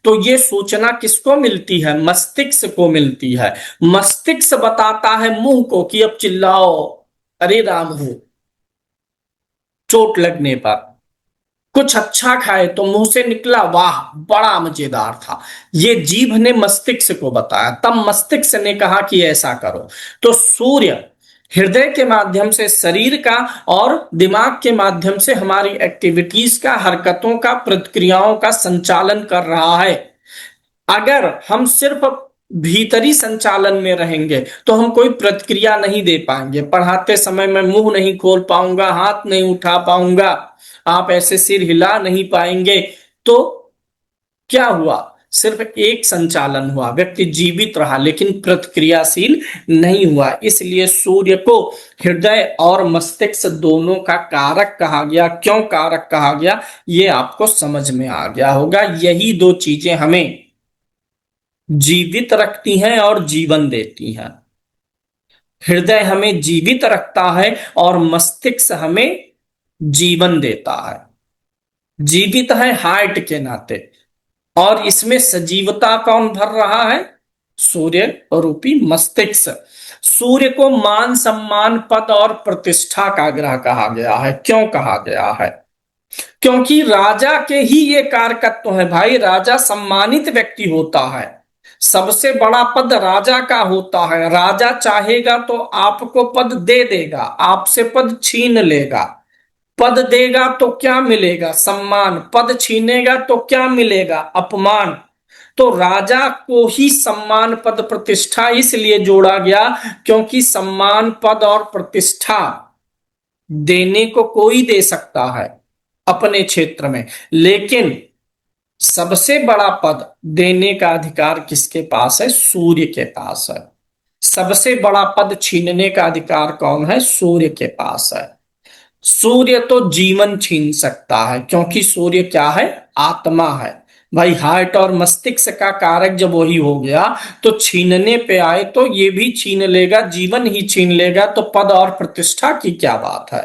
तो ये सूचना किसको मिलती है? मस्तिष्क को मिलती है। मस्तिष्क बताता है मुंह को कि अब चिल्लाओ, अरे राम हो, चोट लगने पर। कुछ अच्छा खाए तो मुंह से निकला, वाह बड़ा मजेदार था, ये जीभ ने मस्तिष्क को बताया, तब मस्तिष्क ने कहा कि ऐसा करो। तो सूर्य हृदय के माध्यम से शरीर का और दिमाग के माध्यम से हमारी एक्टिविटीज का, हरकतों का, प्रतिक्रियाओं का संचालन कर रहा है। अगर हम सिर्फ भीतरी संचालन में रहेंगे तो हम कोई प्रतिक्रिया नहीं दे पाएंगे। पढ़ाते समय मैं मुंह नहीं खोल पाऊंगा, हाथ नहीं उठा पाऊंगा, आप ऐसे सिर हिला नहीं पाएंगे, तो क्या हुआ? सिर्फ एक संचालन हुआ, व्यक्ति जीवित रहा लेकिन प्रतिक्रियाशील नहीं हुआ। इसलिए सूर्य को हृदय और मस्तिष्क दोनों का कारक कहा गया। क्यों कारक कहा गया, ये आपको समझ में आ गया होगा। यही दो चीजें हमें जीवित रखती हैं और जीवन देती हैं। हृदय हमें जीवित रखता है और मस्तिष्क हमें जीवन देता है। जीवित है हार्ट के नाते, और इसमें सजीवता कौन भर रहा है? सूर्य रूपी मस्तिष्क। सूर्य को मान सम्मान, पद और प्रतिष्ठा का ग्रह कहा गया है। क्यों कहा गया है? क्योंकि राजा के ही ये कारकत्व है भाई, राजा सम्मानित व्यक्ति होता है, सबसे बड़ा पद राजा का होता है। राजा चाहेगा तो आपको पद दे देगा, आपसे पद छीन लेगा। पद देगा तो क्या मिलेगा? सम्मान। पद छीनेगा तो क्या मिलेगा? अपमान। तो राजा को ही सम्मान, पद, प्रतिष्ठा इसलिए जोड़ा गया क्योंकि सम्मान, पद और प्रतिष्ठा देने को कोई दे सकता है अपने क्षेत्र में, लेकिन सबसे बड़ा पद देने का अधिकार किसके पास है? सूर्य के पास है। सबसे बड़ा पद छीनने का अधिकार कौन है? सूर्य के पास है। सूर्य तो जीवन छीन सकता है क्योंकि सूर्य क्या है? आत्मा है भाई। हार्ट और मस्तिष्क का कारक जब वही हो गया तो छीनने पे आए तो ये भी छीन लेगा, जीवन ही छीन लेगा, तो पद और प्रतिष्ठा की क्या बात है?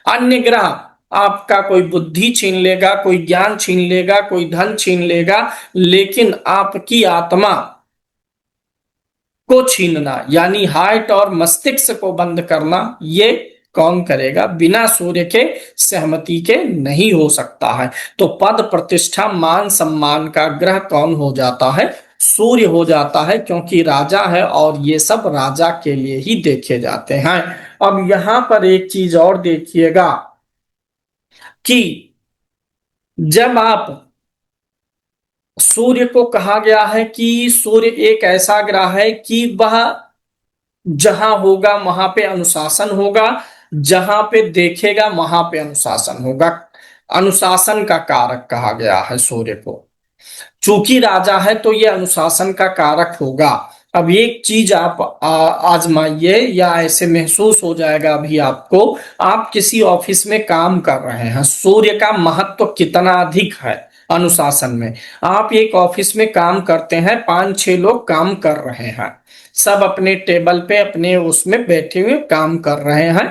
अन्य ग्रह आपका कोई बुद्धि छीन लेगा, कोई ज्ञान छीन लेगा, कोई धन छीन लेगा, लेकिन आपकी आत्मा को छीनना यानी हार्ट और मस्तिष्क को बंद करना, ये कौन करेगा? बिना सूर्य के सहमति के नहीं हो सकता है। तो पद, प्रतिष्ठा, मान सम्मान का ग्रह कौन हो जाता है? सूर्य हो जाता है, क्योंकि राजा है और ये सब राजा के लिए ही देखे जाते हैं। अब यहां पर एक चीज और देखिएगा कि जब आप, सूर्य को कहा गया है कि सूर्य एक ऐसा ग्रह है कि वह जहां होगा वहां पे अनुशासन होगा, जहां पे देखेगा वहां पे अनुशासन होगा। अनुशासन का कारक कहा गया है सूर्य को। चूंकि राजा है तो ये अनुशासन का कारक होगा। अब एक चीज आप आजमाइए, या ऐसे महसूस हो जाएगा अभी आपको, आप किसी ऑफिस में काम कर रहे हैं, सूर्य का महत्व कितना अधिक है अनुशासन में। आप एक ऑफिस में काम करते हैं, 5-6 लोग काम कर रहे हैं, सब अपने टेबल पे अपने उसमें बैठे हुए काम कर रहे हैं,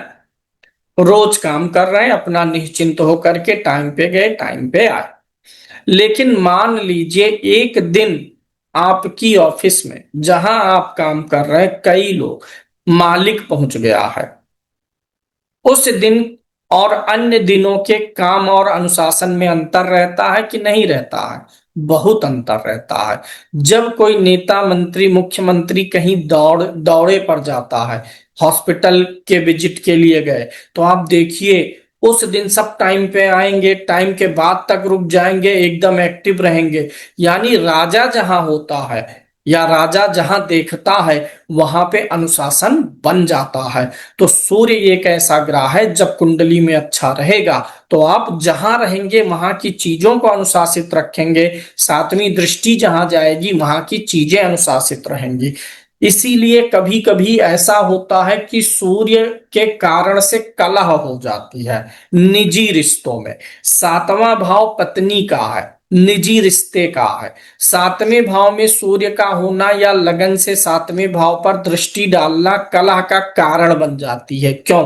रोज काम कर रहे हैं, अपना निश्चिंत होकर के टाइम पे गए, टाइम पे आए। लेकिन मान लीजिए एक दिन आपकी ऑफिस में जहां आप काम कर रहे हैं कई लोग, मालिक पहुंच गया है, उस दिन और अन्य दिनों के काम और अनुशासन में अंतर रहता है कि नहीं रहता है? बहुत अंतर रहता है। जब कोई नेता, मंत्री, मुख्यमंत्री कहीं दौड़े पर जाता है, हॉस्पिटल के विजिट के लिए गए, तो आप देखिए उस दिन सब टाइम पे आएंगे, टाइम के बाद तक रुक जाएंगे, एकदम एक्टिव रहेंगे। यानी राजा जहां होता है या राजा जहां देखता है, वहां पे अनुशासन बन जाता है। तो सूर्य एक ऐसा ग्रह है, जब कुंडली में अच्छा रहेगा तो आप जहां रहेंगे वहां की चीजों को अनुशासित रखेंगे। सातवीं दृष्टि जहां जाएगी वहां की चीजें अनुशासित रहेंगी। इसीलिए कभी कभी ऐसा होता है कि सूर्य के कारण से कलह हो जाती है निजी रिश्तों में। सातवां भाव पत्नी का है, निजी रिश्ते का है। सातवें भाव में सूर्य का होना या लगन से सातवें भाव पर दृष्टि डालना कलह का कारण बन जाती है। क्यों?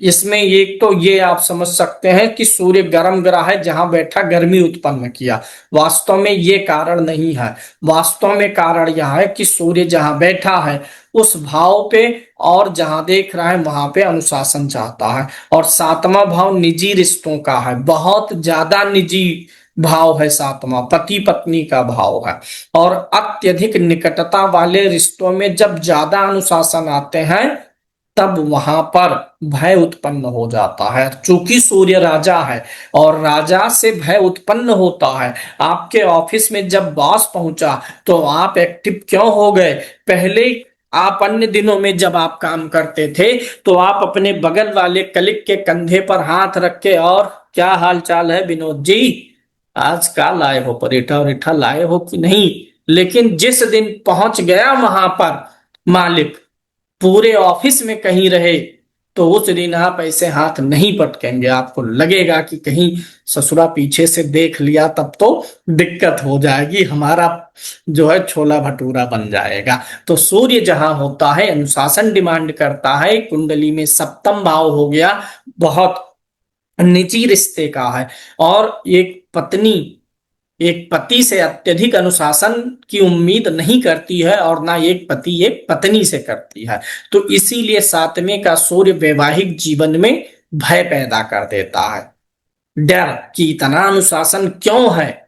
इसमें एक तो ये आप समझ सकते हैं कि सूर्य गर्म ग्रह है, जहां बैठा गर्मी उत्पन्न किया। वास्तव में ये कारण नहीं है। वास्तव में कारण यह है कि सूर्य जहां बैठा है उस भाव पे और जहां देख रहा है वहां पे अनुशासन चाहता है। और सातवां भाव निजी रिश्तों का है, बहुत ज्यादा निजी भाव है। सातवां पति पत्नी का भाव है। और अत्यधिक निकटता वाले रिश्तों में जब ज्यादा अनुशासन आते हैं, तब वहां पर भय उत्पन्न हो जाता है। चूंकि सूर्य राजा है और राजा से भय उत्पन्न होता है। आपके ऑफिस में जब बॉस पहुंचा तो आप एक्टिव क्यों हो गए? पहले आप अन्य दिनों में जब आप काम करते थे तो आप अपने बगल वाले कलीग के कंधे पर हाथ रख के, और क्या हाल चाल है विनोद जी, आज का लाए हो, परीठा वरीठा लाए हो कि नहीं? लेकिन जिस दिन पहुंच गया वहां पर मालिक, पूरे ऑफिस में कहीं रहे, तो उस दिन आप ऐसे हाथ नहीं पटकेंगे। आपको लगेगा कि कहीं ससुरा पीछे से देख लिया तब तो दिक्कत हो जाएगी, हमारा जो है छोला भटूरा बन जाएगा। तो सूर्य जहां होता है अनुशासन डिमांड करता है। कुंडली में सप्तम भाव हो गया, बहुत निजी रिश्ते का है। और एक पति से अत्यधिक अनुशासन की उम्मीद नहीं करती है, और ना एक पति एक पत्नी से करती है। तो इसीलिए सातवें का सूर्य वैवाहिक जीवन में भय पैदा कर देता है, डर कि इतना अनुशासन क्यों है।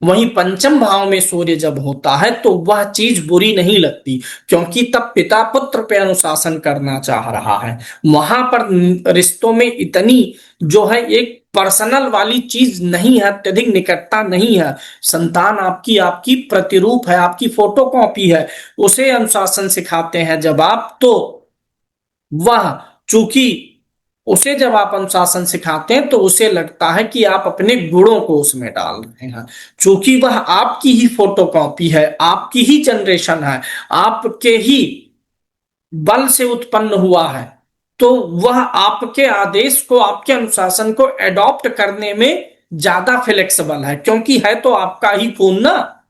वहीं पंचम भाव में सूर्य जब होता है तो वह चीज बुरी नहीं लगती, क्योंकि तब पिता पुत्र पे अनुशासन करना चाह रहा है। वहां पर रिश्तों में इतनी जो है एक पर्सनल वाली चीज नहीं है, अत्यधिक निकटता नहीं है। संतान आपकी आपकी प्रतिरूप है, आपकी फोटो कॉपी है। उसे अनुशासन सिखाते हैं जब आप, तो वह चूंकि उसे जब आप अनुशासन सिखाते हैं तो उसे लगता है कि आप अपने गुणों को उसमें डाल रहे हैं। चूंकि वह आपकी ही फोटोकॉपी है, आपकी ही जनरेशन है, आपके ही बल से उत्पन्न हुआ है, तो वह आपके आदेश को, आपके अनुशासन को एडॉप्ट करने में ज्यादा फ्लेक्सिबल है, क्योंकि है तो आपका ही खून ना।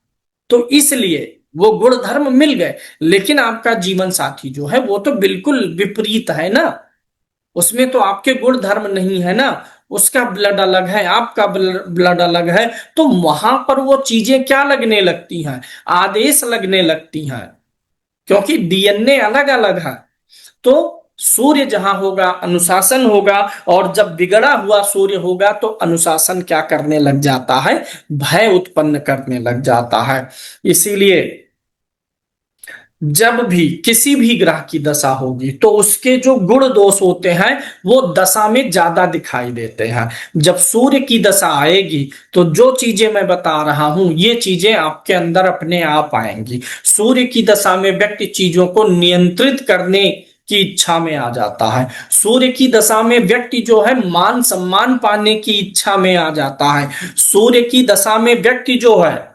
तो इसलिए वो गुण धर्म मिल गए। लेकिन आपका जीवन साथी जो है वो तो बिल्कुल विपरीत है ना, उसमें तो आपके गुण धर्म नहीं है ना, उसका ब्लड अलग है, आपका ब्लड अलग है। तो वहां पर वो चीजें क्या लगने लगती हैं? आदेश लगने लगती हैं, क्योंकि डीएनए अलग अलग है। तो सूर्य जहां होगा अनुशासन होगा, और जब बिगड़ा हुआ सूर्य होगा तो अनुशासन क्या करने लग जाता है? भय उत्पन्न करने लग जाता है। इसीलिए जब भी किसी भी ग्रह की दशा होगी तो उसके जो गुण दोष होते हैं वो दशा में ज्यादा दिखाई देते हैं। जब सूर्य की दशा आएगी तो जो चीजें मैं बता रहा हूं ये चीजें आपके अंदर अपने आप आएंगी। सूर्य की दशा में व्यक्ति चीजों को नियंत्रित करने की इच्छा में आ जाता है। सूर्य की दशा में व्यक्ति जो है मान सम्मान पाने की इच्छा में आ जाता है। सूर्य की दशा में व्यक्ति जो है,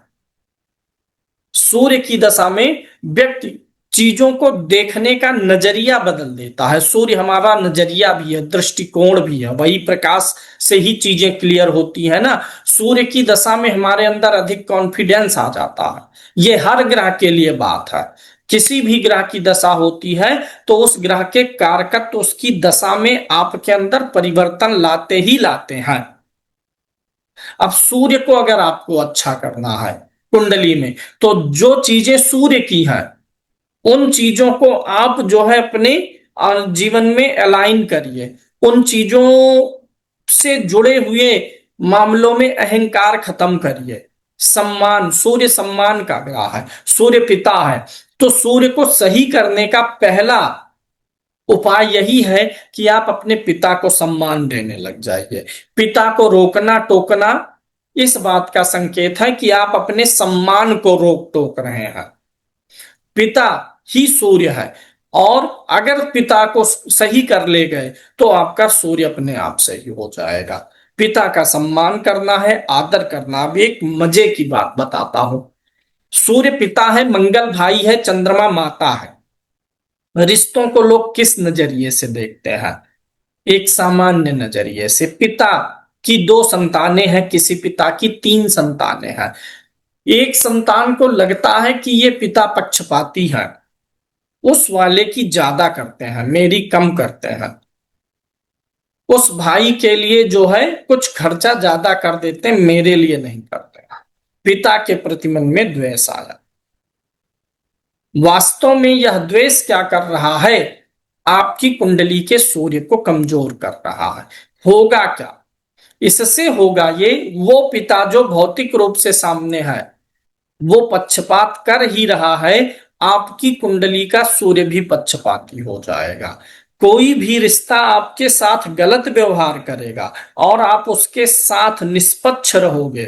सूर्य की दशा में व्यक्ति चीजों को देखने का नजरिया बदल देता है। सूर्य हमारा नजरिया भी है, दृष्टिकोण भी है, वही प्रकाश से ही चीजें क्लियर होती है ना। सूर्य की दशा में हमारे अंदर अधिक कॉन्फिडेंस आ जाता है। ये हर ग्रह के लिए बात है। किसी भी ग्रह की दशा होती है तो उस ग्रह के कारकत्व उसकी दशा में आपके अंदर परिवर्तन लाते ही लाते हैं। अब सूर्य को अगर आपको अच्छा करना है कुंडली में, तो जो चीजें सूर्य की हैं उन चीजों को आप जो है अपने जीवन में अलाइन करिए, उन चीजों से जुड़े हुए मामलों में अहंकार खत्म करिए। सम्मान, सूर्य सम्मान का ग्रह है, सूर्य पिता है। तो सूर्य को सही करने का पहला उपाय यही है कि आप अपने पिता को सम्मान देने लग जाइए। पिता को रोकना टोकना इस बात का संकेत है कि आप अपने सम्मान को रोक टोक रहे हैं। पिता ही सूर्य है, और अगर पिता को सही कर ले गए तो आपका सूर्य अपने आप सही हो जाएगा। पिता का सम्मान करना है, आदर करना। अब एक मजे की बात बताता हूं। सूर्य पिता है, मंगल भाई है, चंद्रमा माता है। रिश्तों को लोग किस नजरिए से देखते हैं? एक सामान्य नजरिए से। पिता की दो संतानें हैं, किसी पिता की तीन संतानें हैं। एक संतान को लगता है कि ये पिता पक्षपाती है, उस वाले की ज्यादा करते हैं, मेरी कम करते हैं। उस भाई के लिए जो है कुछ खर्चा ज्यादा कर देते हैं, मेरे लिए नहीं करते। पिता के प्रति मन में द्वेष आया। वास्तव में यह द्वेष क्या कर रहा है? आपकी कुंडली के सूर्य को कमजोर कर रहा है। होगा क्या इससे? होगा ये, वो पिता जो भौतिक रूप से सामने है वो पक्षपात कर ही रहा है, आपकी कुंडली का सूर्य भी पक्षपाती हो जाएगा। कोई भी रिश्ता आपके साथ गलत व्यवहार करेगा और आप उसके साथ निष्पक्ष रहोगे,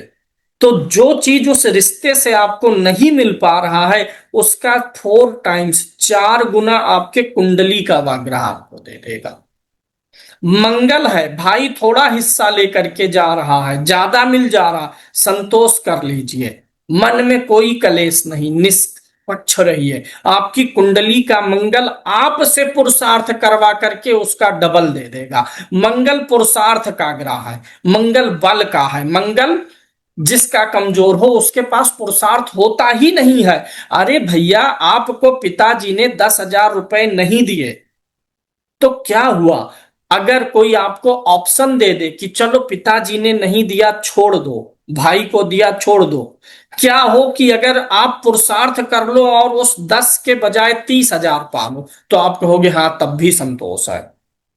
तो जो चीज उस रिश्ते से आपको नहीं मिल पा रहा है उसका 4 टाइम्स, 4 गुना आपके कुंडली का वाग्रह आपको दे देगा। मंगल है, भाई थोड़ा हिस्सा लेकर के जा रहा है, ज्यादा मिल जा रहा, संतोष कर लीजिए। मन में कोई कलेश नहीं, निष्पक्ष रहिए। आपकी कुंडली का मंगल आपसे पुरुषार्थ करवा करके उसका डबल दे देगा। मंगल पुरुषार्थ का ग्रह है, मंगल बल का है। मंगल जिसका कमजोर हो उसके पास पुरुषार्थ होता ही नहीं है। अरे भैया, आपको पिताजी ने 10,000 रुपए नहीं दिए तो क्या हुआ? अगर कोई आपको ऑप्शन दे दे कि चलो पिताजी ने नहीं दिया छोड़ दो, भाई को दिया छोड़ दो, क्या हो कि अगर आप पुरुषार्थ कर लो और उस 10 के बजाय 30,000 पा लो, तो आप कहोगे हाँ तब भी संतोष है।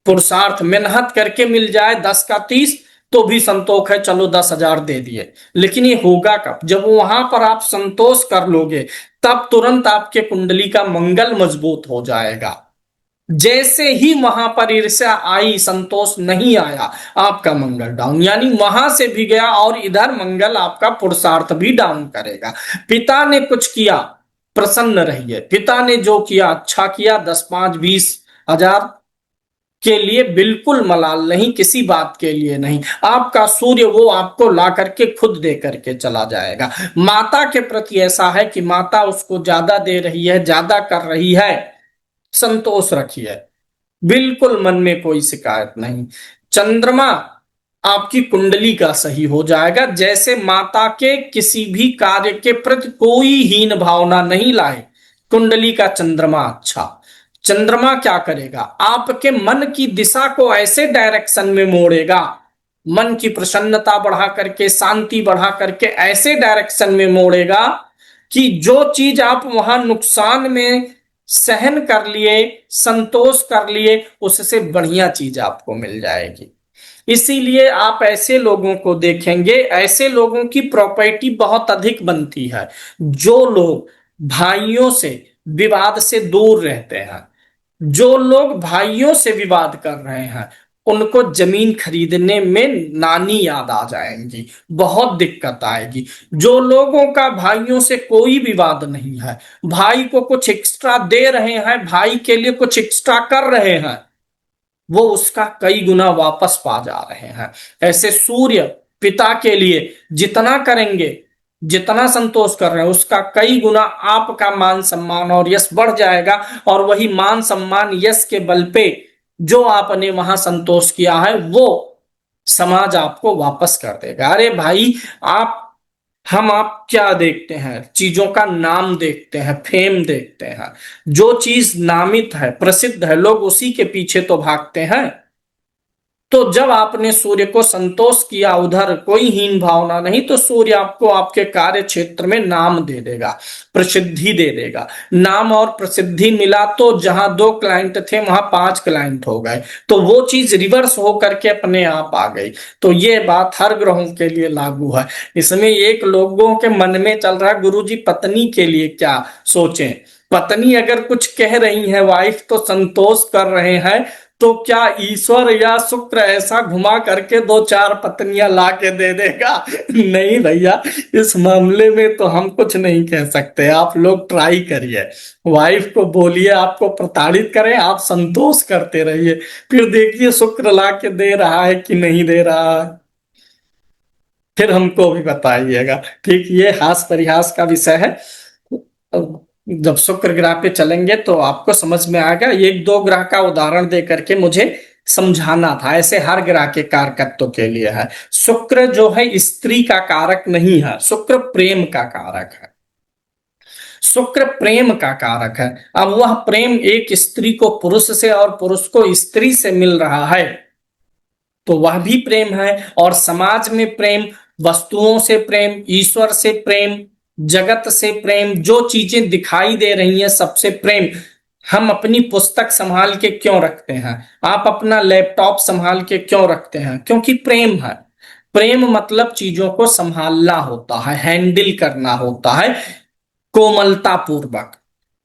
पुरुषार्थ मेहनत करके मिल जाए 10 का 30 तो भी संतोष है, चलो 10,000 दे दिए। लेकिन ये होगा कब? जब वहां पर आप संतोष कर लोगे, तब तुरंत आपके कुंडली का मंगल मजबूत हो जाएगा। जैसे ही वहां पर ईर्ष्या आई, संतोष नहीं आया, आपका मंगल डाउन, यानी वहां से भी गया और इधर मंगल आपका पुरुषार्थ भी डाउन करेगा। पिता ने कुछ किया, प्रसन्न रहिए। पिता ने जो किया अच्छा किया, 10, 5, 20,000 के लिए बिल्कुल मलाल नहीं, किसी बात के लिए नहीं। आपका सूर्य वो आपको ला करके खुद दे करके चला जाएगा। माता के प्रति ऐसा है कि माता उसको ज्यादा दे रही है, ज्यादा कर रही है, संतोष रखिए, बिल्कुल मन में कोई शिकायत नहीं। चंद्रमा आपकी कुंडली का सही हो जाएगा। जैसे माता के किसी भी कार्य के प्रति कोई हीन भावना नहीं लाए, कुंडली का चंद्रमा अच्छा। चंद्रमा क्या करेगा? आपके मन की दिशा को ऐसे डायरेक्शन में मोड़ेगा, मन की प्रसन्नता बढ़ा करके, शांति बढ़ा करके ऐसे डायरेक्शन में मोड़ेगा कि जो चीज आप वहां नुकसान में सहन कर लिए, संतोष कर लिए, उससे बढ़िया चीज आपको मिल जाएगी। इसीलिए आप ऐसे लोगों को देखेंगे, ऐसे लोगों की प्रॉपर्टी बहुत अधिक बनती है जो लोग भाइयों से विवाद से दूर रहते हैं। जो लोग भाइयों से विवाद कर रहे हैं उनको जमीन खरीदने में नानी याद आ जाएंगी, बहुत दिक्कत आएगी। जो लोगों का भाइयों से कोई विवाद नहीं है, भाई को कुछ एक्स्ट्रा दे रहे हैं, भाई के लिए कुछ एक्स्ट्रा कर रहे हैं, वो उसका कई गुना वापस पा जा रहे हैं। ऐसे सूर्य पिता के लिए जितना करेंगे, जितना संतोष कर रहे हैं, उसका कई गुना आपका मान सम्मान और यश बढ़ जाएगा। और वही मान सम्मान यश के बल पे जो आपने वहां संतोष किया है वो समाज आपको वापस कर देगा। अरे भाई, आप क्या देखते हैं? चीजों का नाम देखते हैं, फेम देखते हैं। जो चीज नामित है, प्रसिद्ध है, लोग उसी के पीछे तो भागते हैं। तो जब आपने सूर्य को संतोष किया, उधर कोई हीन भावना नहीं, तो सूर्य आपको आपके कार्य क्षेत्र में नाम दे देगा, प्रसिद्धि दे देगा। नाम और प्रसिद्धि मिला तो जहां 2 क्लाइंट थे वहां 5 क्लाइंट हो गए, तो वो चीज रिवर्स हो करके अपने आप आ गई। तो ये बात हर ग्रहों के लिए लागू है। इसमें एक लोगों के मन में चल रहा है, गुरुजी पत्नी के लिए क्या सोचें। पत्नी अगर कुछ कह रही है, वाइफ तो संतोष कर रहे हैं, तो क्या ईश्वर या शुक्र ऐसा घुमा करके 2 4 पत्नियां ला के दे देगा? नहीं भैया, इस मामले में तो हम कुछ नहीं कह सकते। आप लोग ट्राई करिए, वाइफ को बोलिए आपको प्रताड़ित करें, आप संतोष करते रहिए, फिर देखिए शुक्र ला के दे रहा है कि नहीं दे रहा है, फिर हमको भी बताइएगा। ठीक, ये हास परिहास का विषय है। जब शुक्र ग्रह पे चलेंगे तो आपको समझ में आएगा। 1 2 ग्रह का उदाहरण दे करके मुझे समझाना था, ऐसे हर ग्रह के कारकत्व के लिए है। शुक्र जो है स्त्री का कारक नहीं है, शुक्र प्रेम का कारक है। शुक्र प्रेम का कारक है। अब वह प्रेम एक स्त्री को पुरुष से और पुरुष को स्त्री से मिल रहा है, तो वह भी प्रेम है। और समाज में प्रेम, वस्तुओं से प्रेम, ईश्वर से प्रेम, जगत से प्रेम, जो चीजें दिखाई दे रही हैं सबसे प्रेम। हम अपनी पुस्तक संभाल के क्यों रखते हैं, आप अपना लैपटॉप संभाल के क्यों रखते हैं? क्योंकि प्रेम है। प्रेम मतलब चीजों को संभालना होता है, हैंडल करना होता है, कोमलता पूर्वक,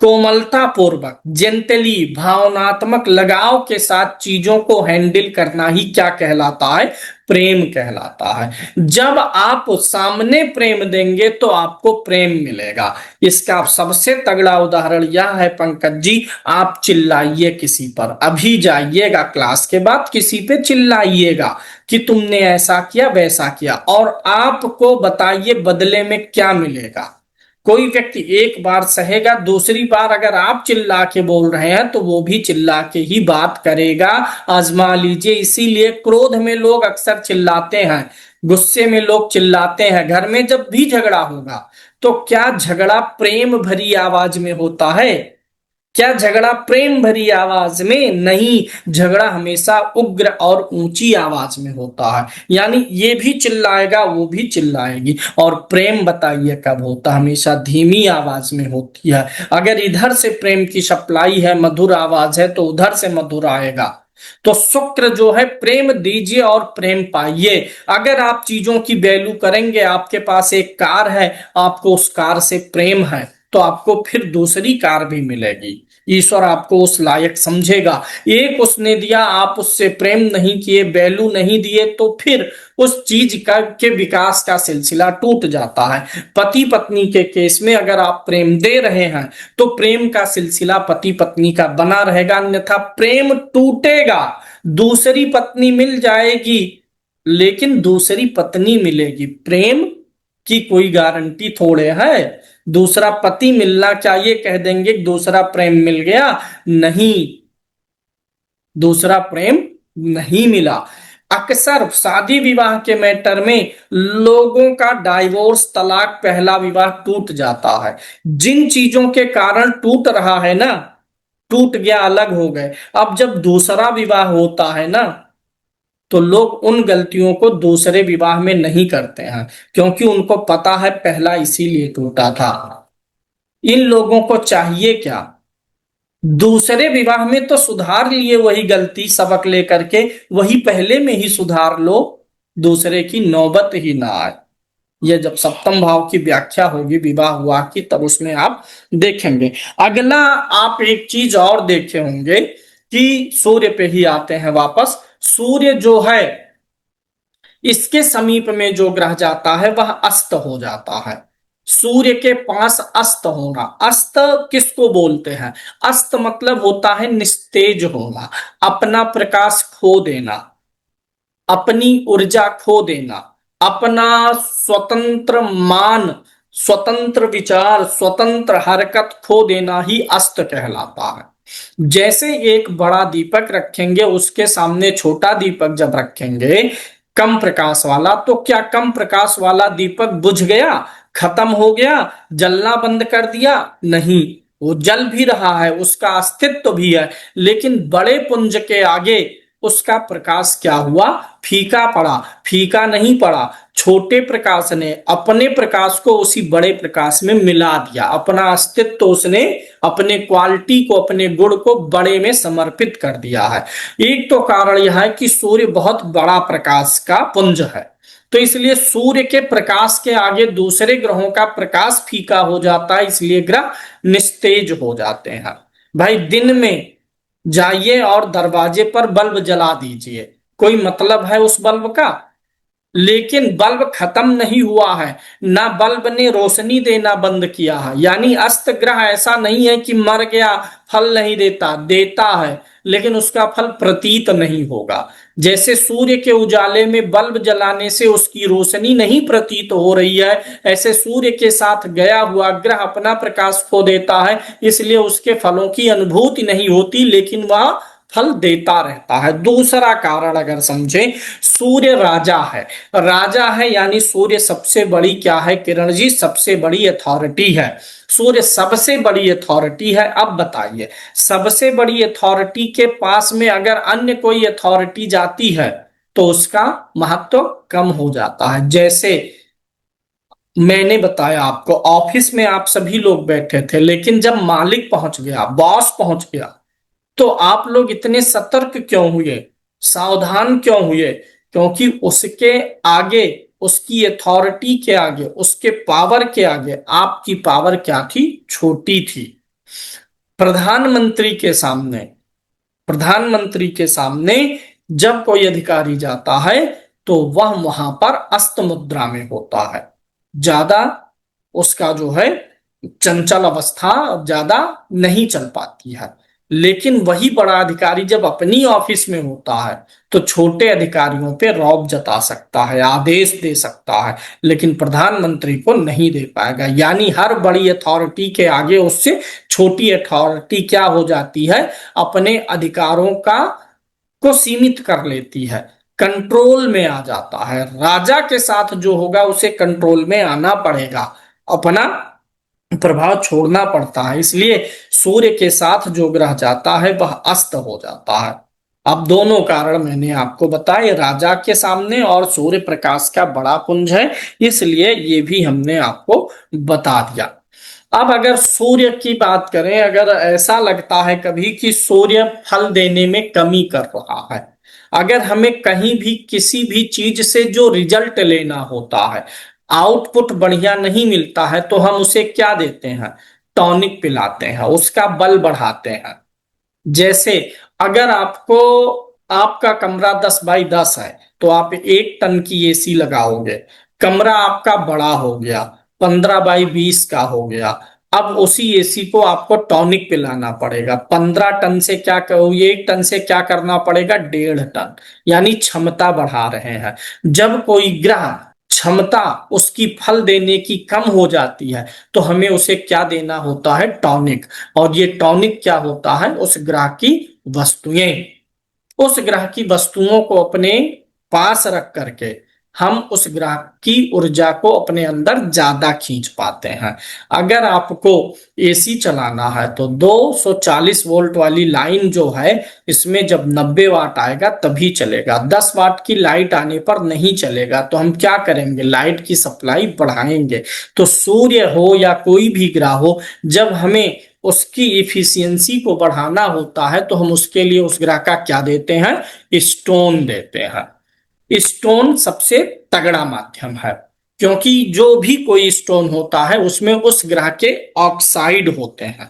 कोमलता पूर्वक, जेंटली, भावनात्मक लगाव के साथ चीजों को हैंडल करना ही क्या कहलाता है? प्रेम कहलाता है। जब आप सामने प्रेम देंगे तो आपको प्रेम मिलेगा। इसका सबसे तगड़ा उदाहरण यह है पंकज जी, आप चिल्लाइए किसी पर, अभी जाइएगा क्लास के बाद किसी पे चिल्लाइएगा कि तुमने ऐसा किया वैसा किया, और आपको बताइए बदले में क्या मिलेगा। कोई व्यक्ति एक बार सहेगा, दूसरी बार अगर आप चिल्ला के बोल रहे हैं तो वो भी चिल्ला के ही बात करेगा। आजमा लीजिए। इसीलिए क्रोध में लोग अक्सर चिल्लाते हैं, गुस्से में लोग चिल्लाते हैं। घर में जब भी झगड़ा होगा तो क्या झगड़ा प्रेम भरी आवाज में होता है? क्या झगड़ा प्रेम भरी आवाज में? नहीं, झगड़ा हमेशा उग्र और ऊंची आवाज में होता है। यानी ये भी चिल्लाएगा, वो भी चिल्लाएगी। और प्रेम बताइए कब होता? हमेशा धीमी आवाज में होती है। अगर इधर से प्रेम की सप्लाई है, मधुर आवाज है, तो उधर से मधुर आएगा। तो शुक्र जो है, प्रेम दीजिए और प्रेम पाइए। अगर आप चीजों की वैल्यू करेंगे, आपके पास एक कार है, आपको उस कार से प्रेम है, तो आपको फिर दूसरी कार भी मिलेगी। ईश्वर आपको उस लायक समझेगा। एक उसने दिया, आप उससे प्रेम नहीं किए, वैल्यू नहीं दिए, तो फिर उस चीज का के विकास का सिलसिला टूट जाता है। पति पत्नी के केस में अगर आप प्रेम दे रहे हैं तो प्रेम का सिलसिला पति पत्नी का बना रहेगा, अन्यथा प्रेम टूटेगा। दूसरी पत्नी मिल जाएगी, लेकिन दूसरी पत्नी मिलेगी, प्रेम की कोई गारंटी थोड़े है। दूसरा पति मिलना चाहिए, कह देंगे दूसरा प्रेम मिल गया, नहीं, दूसरा प्रेम नहीं मिला। अक्सर शादी विवाह के मैटर में लोगों का डाइवोर्स, तलाक, पहला विवाह टूट जाता है। जिन चीजों के कारण टूट रहा है ना, टूट गया, अलग हो गए। अब जब दूसरा विवाह होता है ना, तो लोग उन गलतियों को दूसरे विवाह में नहीं करते हैं, क्योंकि उनको पता है पहला इसीलिए टूटा था। इन लोगों को चाहिए क्या? दूसरे विवाह में तो सुधार लिए वही गलती, सबक लेकर के वही पहले में ही सुधार लो, दूसरे की नौबत ही ना आए। यह जब सप्तम भाव की व्याख्या होगी विवाह हुआ की, तब उसमें आप देखेंगे। अगला आप एक चीज और देखे होंगे कि सूर्य पे ही आते हैं वापस। सूर्य जो है, इसके समीप में जो ग्रह जाता है वह अस्त हो जाता है। सूर्य के पास अस्त होना, अस्त किसको बोलते हैं? अस्त मतलब होता है निस्तेज होना, अपना प्रकाश खो देना, अपनी ऊर्जा खो देना, अपना स्वतंत्र मान, स्वतंत्र विचार, स्वतंत्र हरकत खो देना ही अस्त कहलाता है। जैसे एक बड़ा दीपक रखेंगे, उसके सामने छोटा दीपक जब रखेंगे कम प्रकाश वाला, तो क्या कम प्रकाश वाला दीपक बुझ गया, खत्म हो गया, जलना बंद कर दिया? नहीं, वो जल भी रहा है, उसका अस्तित्व भी है, लेकिन बड़े पुंज के आगे उसका प्रकाश क्या हुआ, फीका पड़ा। फीका नहीं पड़ा, छोटे प्रकाश ने अपने प्रकाश को उसी बड़े प्रकाश में मिला दिया, अपना अस्तित्व उसने, अपने क्वालिटी को, अपने गुण को बड़े में समर्पित कर दिया है। एक तो कारण यह है कि सूर्य बहुत बड़ा प्रकाश का पुंज है, तो इसलिए सूर्य के प्रकाश के आगे दूसरे ग्रहों का प्रकाश फीका हो जाता है, इसलिए ग्रह निस्तेज हो जाते हैं। भाई दिन में जाइए और दरवाजे पर बल्ब जला दीजिए, कोई मतलब है उस बल्ब का? लेकिन बल्ब खत्म नहीं हुआ है, ना बल्ब ने रोशनी देना बंद किया है। यानी अस्त ग्रह ऐसा नहीं है कि मर गया, फल नहीं देता, देता है, लेकिन उसका फल प्रतीत नहीं होगा। जैसे सूर्य के उजाले में बल्ब जलाने से उसकी रोशनी नहीं प्रतीत हो रही है, ऐसे सूर्य के साथ गया हुआ ग्रह अपना प्रकाश खो देता है, इसलिए उसके फलों की अनुभूति नहीं होती, लेकिन वह फल देता रहता है। दूसरा कारण अगर समझें, सूर्य राजा है। राजा है यानी सूर्य सबसे बड़ी क्या है किरण जी? सबसे बड़ी अथॉरिटी है। सूर्य सबसे बड़ी अथॉरिटी है। अब बताइए, सबसे बड़ी अथॉरिटी के पास में अगर अन्य कोई अथॉरिटी जाती है तो उसका महत्व कम हो जाता है। जैसे मैंने बताया आपको, ऑफिस में आप सभी लोग बैठे थे, लेकिन जब मालिक पहुंच गया, बॉस पहुंच गया, तो आप लोग इतने सतर्क क्यों हुए, सावधान क्यों हुए? क्योंकि उसके आगे, उसकी अथॉरिटी के आगे, उसके पावर के आगे आपकी पावर क्या थी? छोटी थी। प्रधानमंत्री के सामने, प्रधानमंत्री के सामने जब कोई अधिकारी जाता है तो वह वहां पर अस्त मुद्रा में होता है, ज्यादा उसका जो है चंचल अवस्था ज्यादा नहीं चल पाती है। लेकिन वही बड़ा अधिकारी जब अपनी ऑफिस में होता है तो छोटे अधिकारियों पे रौब जता सकता है, आदेश दे सकता है, लेकिन प्रधानमंत्री को नहीं दे पाएगा। यानी हर बड़ी अथॉरिटी के आगे उससे छोटी अथॉरिटी क्या हो जाती है? अपने अधिकारों का को सीमित कर लेती है, कंट्रोल में आ जाता है। राजा के साथ जो होगा उसे कंट्रोल में आना पड़ेगा, अपना प्रभाव छोड़ना पड़ता है। इसलिए सूर्य के साथ जो ग्रह जाता है वह अस्त हो जाता है। अब दोनों कारण मैंने आपको बताए, राजा के सामने और सूर्य प्रकाश का बड़ा पुंज है, इसलिए ये भी हमने आपको बता दिया। अब अगर सूर्य की बात करें, अगर ऐसा लगता है कभी कि सूर्य फल देने में कमी कर रहा है, अगर हमें कहीं भी किसी भी चीज से जो रिजल्ट लेना होता है, आउटपुट बढ़िया नहीं मिलता है, तो हम उसे क्या देते हैं? टॉनिक पिलाते हैं, उसका बल बढ़ाते हैं। जैसे अगर आपको, आपका कमरा 10 बाई 10 है तो आप 1 टन की एसी लगाओगे, कमरा आपका बड़ा हो गया, 15 बाई 20 का हो गया, अब उसी एसी को आपको टॉनिक पिलाना पड़ेगा। 15 टन से क्या करोगे, 1 टन से क्या करना पड़ेगा? 1.5 टन, यानी क्षमता बढ़ा रहे हैं। जब कोई ग्रह क्षमता उसकी फल देने की कम हो जाती है तो हमें उसे क्या देना होता है? टॉनिक। और ये टॉनिक क्या होता है? उस ग्रह की वस्तुएं, उस ग्रह की वस्तुओं को अपने पास रख करके हम उस ग्रह की ऊर्जा को अपने अंदर ज्यादा खींच पाते हैं। अगर आपको एसी चलाना है तो 240 वोल्ट वाली लाइन जो है, इसमें जब 90 वाट आएगा तभी चलेगा, 10 वाट की लाइट आने पर नहीं चलेगा। तो हम क्या करेंगे? लाइट की सप्लाई बढ़ाएंगे। तो सूर्य हो या कोई भी ग्रह हो, जब हमें उसकी इफिशियंसी को बढ़ाना होता है तो हम उसके लिए उस ग्रह का क्या देते हैं? स्टोन देते हैं। स्टोन सबसे तगड़ा माध्यम है, क्योंकि जो भी कोई स्टोन होता है उसमें उस ग्रह के ऑक्साइड होते हैं।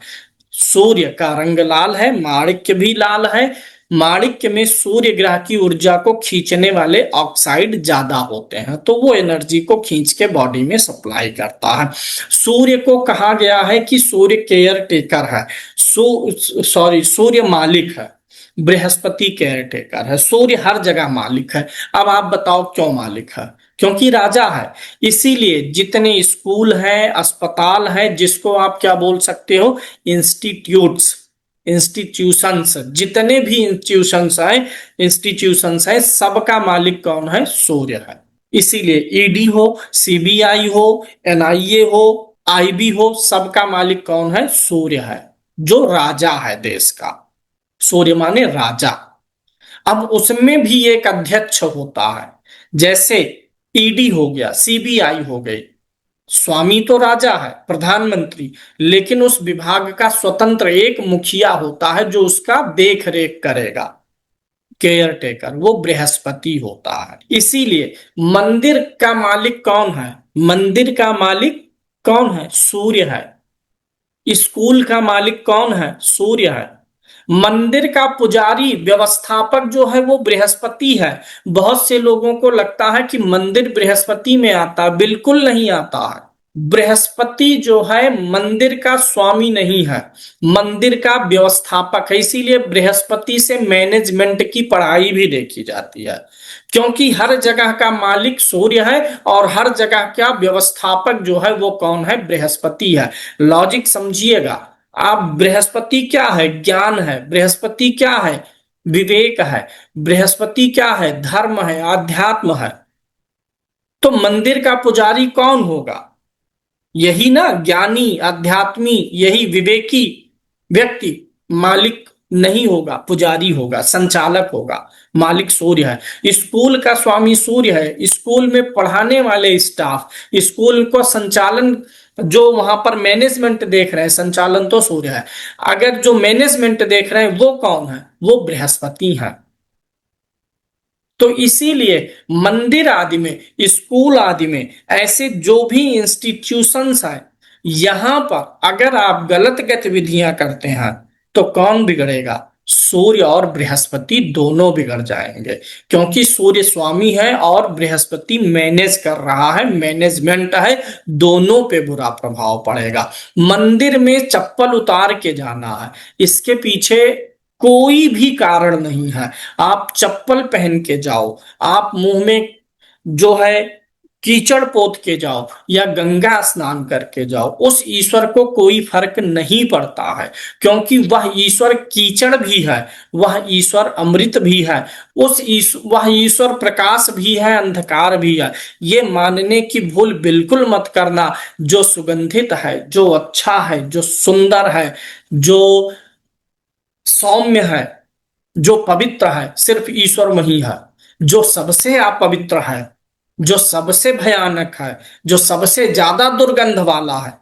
सूर्य का रंग लाल है, माणिक्य भी लाल है। माणिक्य में सूर्य ग्रह की ऊर्जा को खींचने वाले ऑक्साइड ज्यादा होते हैं, तो वो एनर्जी को खींच के बॉडी में सप्लाई करता है। सूर्य को कहा गया है कि सूर्य केयर टेकर है, सूर्य मालिक है, बृहस्पति केयर टेकर है, सूर्य हर जगह मालिक है। अब आप बताओ क्यों मालिक है? क्योंकि राजा है। इसीलिए जितने स्कूल हैं, अस्पताल हैं, जिसको आप क्या बोल सकते हो? इंस्टीट्यूट्स, इंस्टीट्यूशंस, जितने भी इंस्टीट्यूशंस हैं, सबका मालिक कौन है? सूर्य है। इसीलिए ईडी हो, सीबीआई हो, एनआईए हो, आईबी हो, सबका मालिक कौन है? सूर्य है, जो राजा है देश का। सूर्य माने राजा। अब उसमें भी एक अध्यक्ष होता है, जैसे ईडी हो गया, सीबीआई हो गई। स्वामी तो राजा है, प्रधानमंत्री, लेकिन उस विभाग का स्वतंत्र एक मुखिया होता है जो उसका देख रेख करेगा, केयर टेकर, वो बृहस्पति होता है। इसीलिए मंदिर का मालिक कौन है? मंदिर का मालिक कौन है? सूर्य है। स्कूल का मालिक कौन है? सूर्य है। मंदिर का पुजारी, व्यवस्थापक जो है वो बृहस्पति है। बहुत से लोगों को लगता है कि मंदिर बृहस्पति में आता है, बिल्कुल नहीं आता है। बृहस्पति जो है मंदिर का स्वामी नहीं है, मंदिर का व्यवस्थापक है। इसीलिए बृहस्पति से मैनेजमेंट की पढ़ाई भी देखी जाती है, क्योंकि हर जगह का मालिक सूर्य है और हर जगह का व्यवस्थापक जो है वो कौन है? बृहस्पति है। लॉजिक समझिएगा आप। बृहस्पति क्या है? ज्ञान है। बृहस्पति क्या है? विवेक है। बृहस्पति क्या है? धर्म है, आध्यात्म है। तो मंदिर का पुजारी कौन होगा? यही ना, ज्ञानी, आध्यात्मी, यही विवेकी व्यक्ति। मालिक नहीं होगा, पुजारी होगा, संचालक होगा। मालिक सूर्य है। स्कूल का स्वामी सूर्य है। स्कूल में पढ़ाने वाले स्टाफ, स्कूल को संचालन, जो वहां पर मैनेजमेंट देख रहे हैं, संचालन तो सूर्य है। अगर जो मैनेजमेंट देख रहे हैं वो कौन है? वो बृहस्पति है। तो इसीलिए मंदिर आदि में, स्कूल आदि में, ऐसे जो भी इंस्टीट्यूशंस हैं, यहां पर अगर आप गलत गतिविधियां करते हैं तो कौन बिगड़ेगा? सूर्य और बृहस्पति दोनों बिगड़ जाएंगे, क्योंकि सूर्य स्वामी है और बृहस्पति मैनेज कर रहा है, मैनेजमेंट है। दोनों पे बुरा प्रभाव पड़ेगा। मंदिर में चप्पल उतार के जाना है, इसके पीछे कोई भी कारण नहीं है। आप चप्पल पहन के जाओ, आप मुंह में जो है कीचड़ पोत के जाओ या गंगा स्नान करके जाओ, उस ईश्वर को कोई फर्क नहीं पड़ता है, क्योंकि वह ईश्वर कीचड़ भी है, वह ईश्वर अमृत भी है, वह ईश्वर प्रकाश भी है, अंधकार भी है। ये मानने की भूल बिल्कुल मत करना। जो सुगंधित है, जो अच्छा है, जो सुंदर है, जो सौम्य है, जो पवित्र है, सिर्फ ईश्वर वही है। जो सबसे अपवित्र है, जो सबसे भयानक है, जो सबसे ज्यादा दुर्गंध वाला है,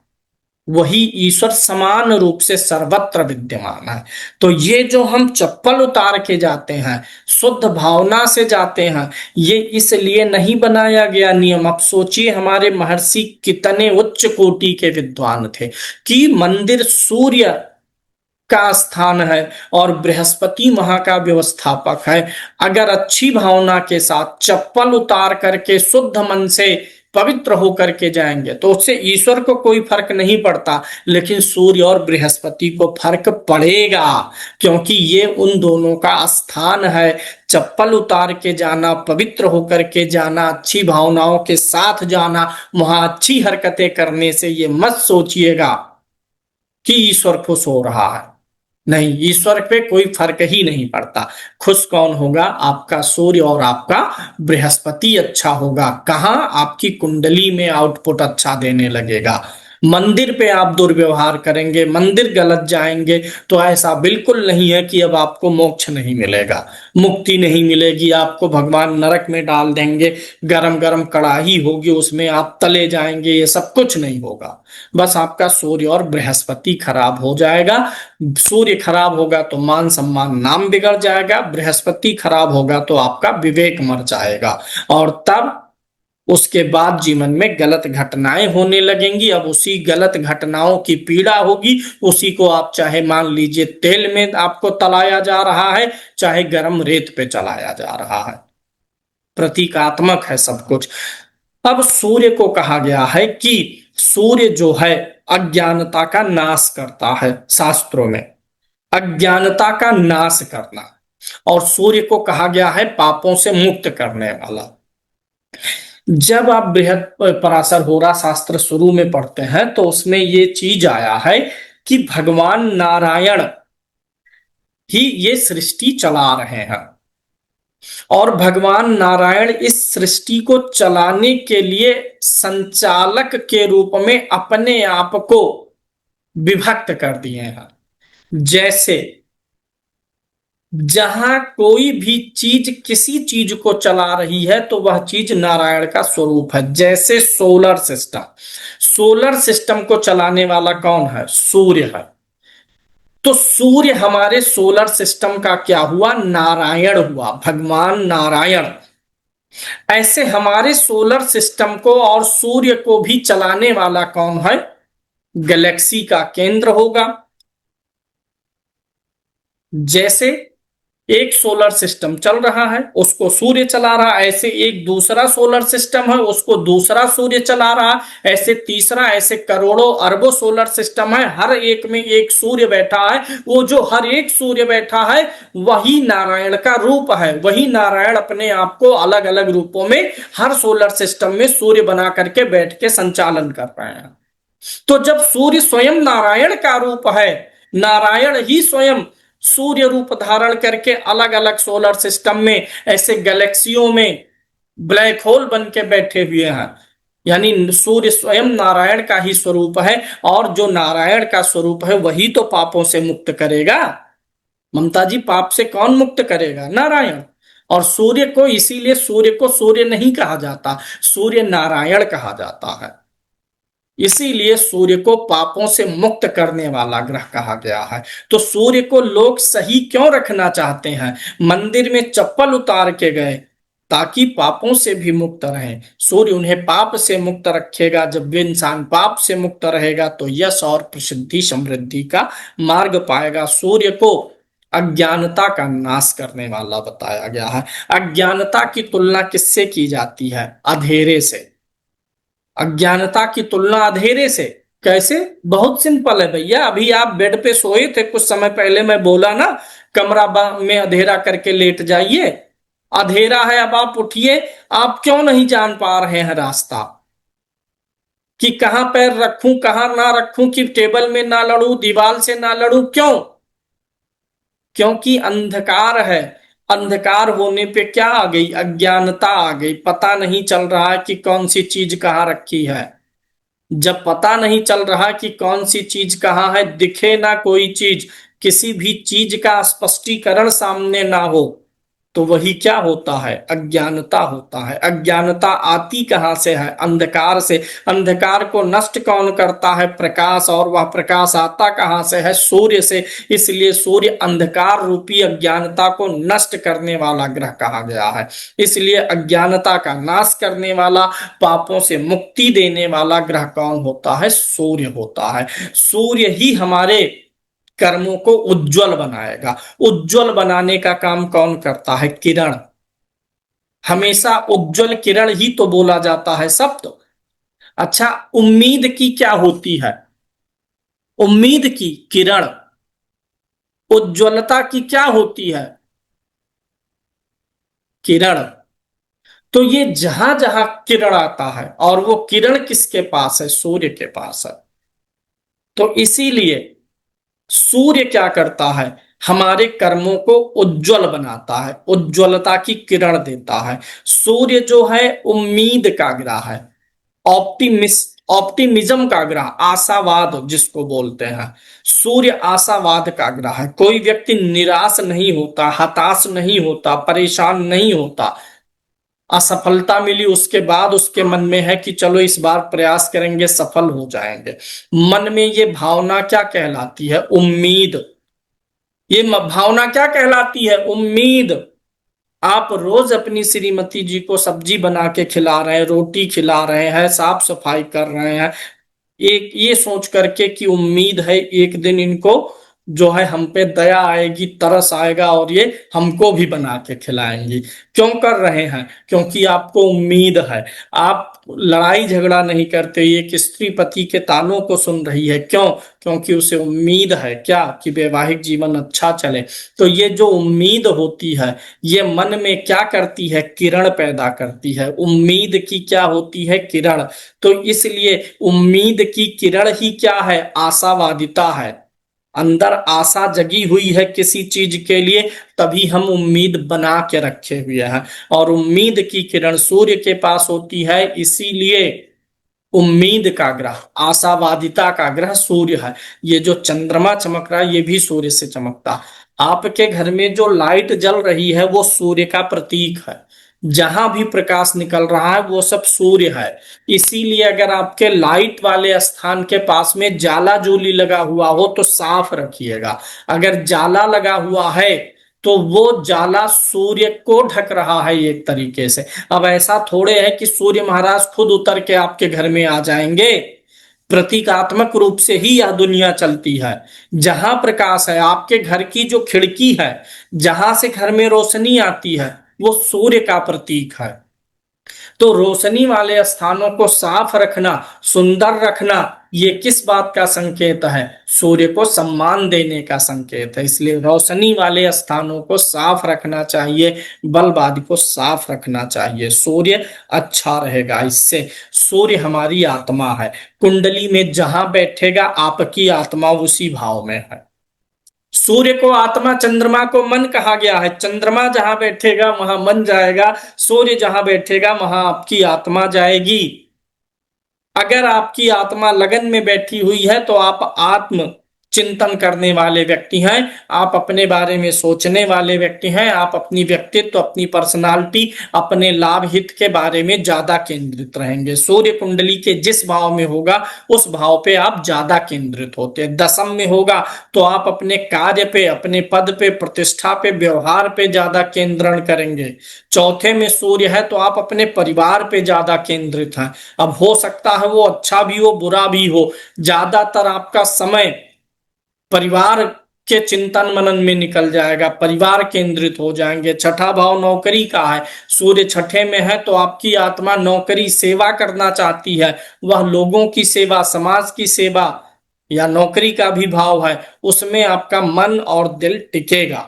वही ईश्वर समान रूप से सर्वत्र विद्यमान है। तो ये जो हम चप्पल उतार के जाते हैं, शुद्ध भावना से जाते हैं, ये इसलिए नहीं बनाया गया नियम। अब सोचिए हमारे महर्षि कितने उच्च कोटि के विद्वान थे कि मंदिर सूर्य का स्थान है और बृहस्पति वहां का व्यवस्थापक है। अगर अच्छी भावना के साथ चप्पल उतार करके शुद्ध मन से पवित्र होकर के जाएंगे तो उससे ईश्वर को कोई फर्क नहीं पड़ता, लेकिन सूर्य और बृहस्पति को फर्क पड़ेगा, क्योंकि ये उन दोनों का स्थान है। चप्पल उतार के जाना, पवित्र होकर के जाना, अच्छी भावनाओं के साथ जाना, वहां अच्छी हरकतें करने से ये मत सोचिएगा कि ईश्वर खुश हो रहा है। नहीं, ईश्वर पे कोई फर्क ही नहीं पड़ता। खुश कौन होगा? आपका सूर्य और आपका बृहस्पति अच्छा होगा। कहाँ? आपकी कुंडली में आउटपुट अच्छा देने लगेगा। मंदिर पे आप दुर्व्यवहार करेंगे, मंदिर गलत जाएंगे, तो ऐसा बिल्कुल नहीं है कि अब आपको मोक्ष नहीं मिलेगा, मुक्ति नहीं मिलेगी, आपको भगवान नरक में डाल देंगे, गरम गरम कड़ाही होगी उसमें आप तले जाएंगे, ये सब कुछ नहीं होगा। बस आपका सूर्य और बृहस्पति खराब हो जाएगा। सूर्य खराब होगा तो मान सम्मान नाम बिगड़ जाएगा, बृहस्पति खराब होगा तो आपका विवेक मर जाएगा, और तब उसके बाद जीवन में गलत घटनाएं होने लगेंगी। अब उसी गलत घटनाओं की पीड़ा होगी। उसी को आप चाहे मान लीजिए तेल में आपको तलाया जा रहा है, चाहे गर्म रेत पे चलाया जा रहा है, प्रतीकात्मक है सब कुछ। अब सूर्य को कहा गया है कि सूर्य जो है अज्ञानता का नाश करता है, शास्त्रों में अज्ञानता का नाश करना। और सूर्य को कहा गया है पापों से मुक्त करने वाला। जब आप बृहद पराशर होरा शास्त्र शुरू में पढ़ते हैं तो उसमें ये चीज आया है कि भगवान नारायण ही ये सृष्टि चला रहे हैं, और भगवान नारायण इस सृष्टि को चलाने के लिए संचालक के रूप में अपने आप को विभक्त कर दिए हैं। जैसे जहां कोई भी चीज किसी चीज को चला रही है तो वह चीज नारायण का स्वरूप है। जैसे सोलर सिस्टम, सोलर सिस्टम को चलाने वाला कौन है? सूर्य है। तो सूर्य हमारे सोलर सिस्टम का क्या हुआ? नारायण हुआ, भगवान नारायण। ऐसे हमारे सोलर सिस्टम को और सूर्य को भी चलाने वाला कौन है? गैलेक्सी का केंद्र होगा। जैसे एक सोलर सिस्टम चल रहा है, उसको सूर्य चला रहा है, ऐसे एक दूसरा सोलर सिस्टम है, उसको दूसरा सूर्य चला रहा है, ऐसे तीसरा, ऐसे करोड़ों अरबों सोलर सिस्टम है, हर एक में एक सूर्य बैठा है। वो जो हर एक सूर्य बैठा है वही नारायण का रूप है। वही नारायण अपने आप को अलग अलग रूपों में हर सोलर सिस्टम में सूर्य बना करके बैठ के संचालन कर रहे हैं। तो जब सूर्य स्वयं नारायण का रूप है, नारायण ही स्वयं सूर्य रूप धारण करके अलग अलग सोलर सिस्टम में, ऐसे गैलेक्सियों में ब्लैक होल बन के बैठे हुए हैं, यानी सूर्य स्वयं नारायण का ही स्वरूप है। और जो नारायण का स्वरूप है वही तो पापों से मुक्त करेगा। ममता जी, पाप से कौन मुक्त करेगा? नारायण। और सूर्य को, इसीलिए सूर्य को सूर्य नहीं कहा जाता, सूर्य नारायण कहा जाता है। इसीलिए सूर्य को पापों से मुक्त करने वाला ग्रह कहा गया है। तो सूर्य को लोग सही क्यों रखना चाहते हैं? मंदिर में चप्पल उतार के गए ताकि पापों से भी मुक्त रहे। सूर्य उन्हें पाप से मुक्त रखेगा। जब भी इंसान पाप से मुक्त रहेगा तो यश और प्रसिद्धि समृद्धि का मार्ग पाएगा। सूर्य को अज्ञानता का नाश करने वाला बताया गया है। अज्ञानता की तुलना किससे की जाती है? अंधेरे से। अज्ञानता की तुलना अंधेरे से। कैसे? बहुत सिंपल है भैया। अभी आप बेड पे सोए थे, कुछ समय पहले मैं बोला ना, कमरा में अंधेरा करके लेट जाइए। अंधेरा है, अब आप उठिए, आप क्यों नहीं जान पा रहे हैं रास्ता कि कहां पैर रखूं कहां ना रखूं, कि टेबल में ना लड़ूं, दीवार से ना लड़ूं? क्यों? क्योंकि अंधकार है। अंधकार होने पे क्या आ गई? अज्ञानता आ गई। पता नहीं चल रहा कि कौन सी चीज कहाँ रखी है। जब पता नहीं चल रहा कि कौन सी चीज कहाँ है, दिखे ना कोई चीज, किसी भी चीज का स्पष्टीकरण सामने ना हो, तो वही क्या होता है? अज्ञानता होता है। अज्ञानता आती कहाँ से है? अंधकार से। अंधकार को नष्ट कौन करता है? प्रकाश। और वह प्रकाश आता कहाँ से है? सूर्य से। इसलिए सूर्य अंधकार रूपी अज्ञानता को नष्ट करने वाला ग्रह कहा गया है। इसलिए अज्ञानता का नाश करने वाला, पापों से मुक्ति देने वाला ग्रह कौन होता है? सूर्य होता है। सूर्य ही हमारे कर्मों को उज्जवल बनाएगा। उज्जवल बनाने का काम कौन करता है? किरण। हमेशा उज्जवल किरण ही तो बोला जाता है शब्द। अच्छा, उम्मीद की क्या होती है? उम्मीद की किरण। उज्ज्वलता की क्या होती है? किरण। तो ये जहां जहां किरण आता है, और वो किरण किसके पास है? सूर्य के पास है। तो इसीलिए सूर्य क्या करता है? हमारे कर्मों को उज्जवल बनाता है, उज्ज्वलता की किरण देता है। सूर्य जो है उम्मीद का ग्रह है, ऑप्टिमिज्म का ग्रह, आशावाद जिसको बोलते हैं। सूर्य आशावाद का ग्रह है। कोई व्यक्ति निराश नहीं होता, हताश नहीं होता, परेशान नहीं होता। असफलता मिली उसके बाद उसके मन में है कि चलो इस बार प्रयास करेंगे, सफल हो जाएंगे। मन में ये भावना क्या कहलाती है? उम्मीद। ये भावना क्या कहलाती है? उम्मीद। आप रोज अपनी श्रीमती जी को सब्जी बना के खिला रहे हैं, रोटी खिला रहे हैं, साफ सफाई कर रहे हैं, एक ये सोच करके कि उम्मीद है एक दिन इनको जो है हम पे दया आएगी, तरस आएगा और ये हमको भी बना के खिलाएंगी। क्यों कर रहे हैं? क्योंकि आपको उम्मीद है। आप लड़ाई झगड़ा नहीं करते। एक स्त्री पति के तानों को सुन रही है, क्यों? क्योंकि उसे उम्मीद है क्या? कि वैवाहिक जीवन अच्छा चले। तो ये जो उम्मीद होती है, ये मन में क्या करती है? किरण पैदा करती है। उम्मीद की क्या होती है? किरण। तो इसलिए उम्मीद की किरण ही क्या है? आशावादिता है। अंदर आशा जगी हुई है किसी चीज के लिए, तभी हम उम्मीद बना के रखे हुए हैं। और उम्मीद की किरण सूर्य के पास होती है। इसीलिए उम्मीद का ग्रह, आशावादिता का ग्रह सूर्य है। ये जो चंद्रमा चमक रहा है ये भी सूर्य से चमकता। आपके घर में जो लाइट जल रही है वो सूर्य का प्रतीक है। जहां भी प्रकाश निकल रहा है वो सब सूर्य है। इसीलिए अगर आपके लाइट वाले स्थान के पास में जाला जोली लगा हुआ हो तो साफ रखिएगा। अगर जाला लगा हुआ है तो वो जाला सूर्य को ढक रहा है एक तरीके से। अब ऐसा थोड़े है कि सूर्य महाराज खुद उतर के आपके घर में आ जाएंगे। प्रतीकात्मक रूप से ही यह दुनिया चलती है। जहां प्रकाश है, आपके घर की जो खिड़की है, जहां से घर में रोशनी आती है, वो सूर्य का प्रतीक है। तो रोशनी वाले स्थानों को साफ रखना, सुंदर रखना, ये किस बात का संकेत है? सूर्य को सम्मान देने का संकेत है। इसलिए रोशनी वाले स्थानों को साफ रखना चाहिए, बल्ब आदि को साफ रखना चाहिए। सूर्य अच्छा रहेगा इससे। सूर्य हमारी आत्मा है। कुंडली में जहां बैठेगा आपकी आत्मा उसी भाव में है। सूर्य को आत्मा, चंद्रमा को मन कहा गया है। चंद्रमा जहां बैठेगा वहां मन जाएगा, सूर्य जहां बैठेगा वहां आपकी आत्मा जाएगी। अगर आपकी आत्मा लगन में बैठी हुई है तो आप आत्म चिंतन करने वाले व्यक्ति हैं, आप अपने बारे में सोचने वाले व्यक्ति हैं, आप अपनी व्यक्तित्व, अपनी पर्सनालिटी, अपने लाभ हित के बारे में ज्यादा केंद्रित रहेंगे। सूर्य कुंडली के जिस भाव में होगा उस भाव पे आप ज्यादा केंद्रित होते हैं। दशम में होगा तो आप अपने कार्य पे, अपने पद पे, प्रतिष्ठा पे, व्यवहार पे ज्यादा केंद्रण करेंगे। चौथे में सूर्य है तो आप अपने परिवार पे ज्यादा केंद्रित हैं। अब हो सकता है वो अच्छा भी हो बुरा भी हो, ज्यादातर आपका समय परिवार के चिंतन मनन में निकल जाएगा, परिवार केंद्रित हो जाएंगे। छठा भाव नौकरी का है, सूर्य छठे में है तो आपकी आत्मा नौकरी, सेवा करना चाहती है। वह लोगों की सेवा, समाज की सेवा या नौकरी का भी भाव है, उसमें आपका मन और दिल टिकेगा।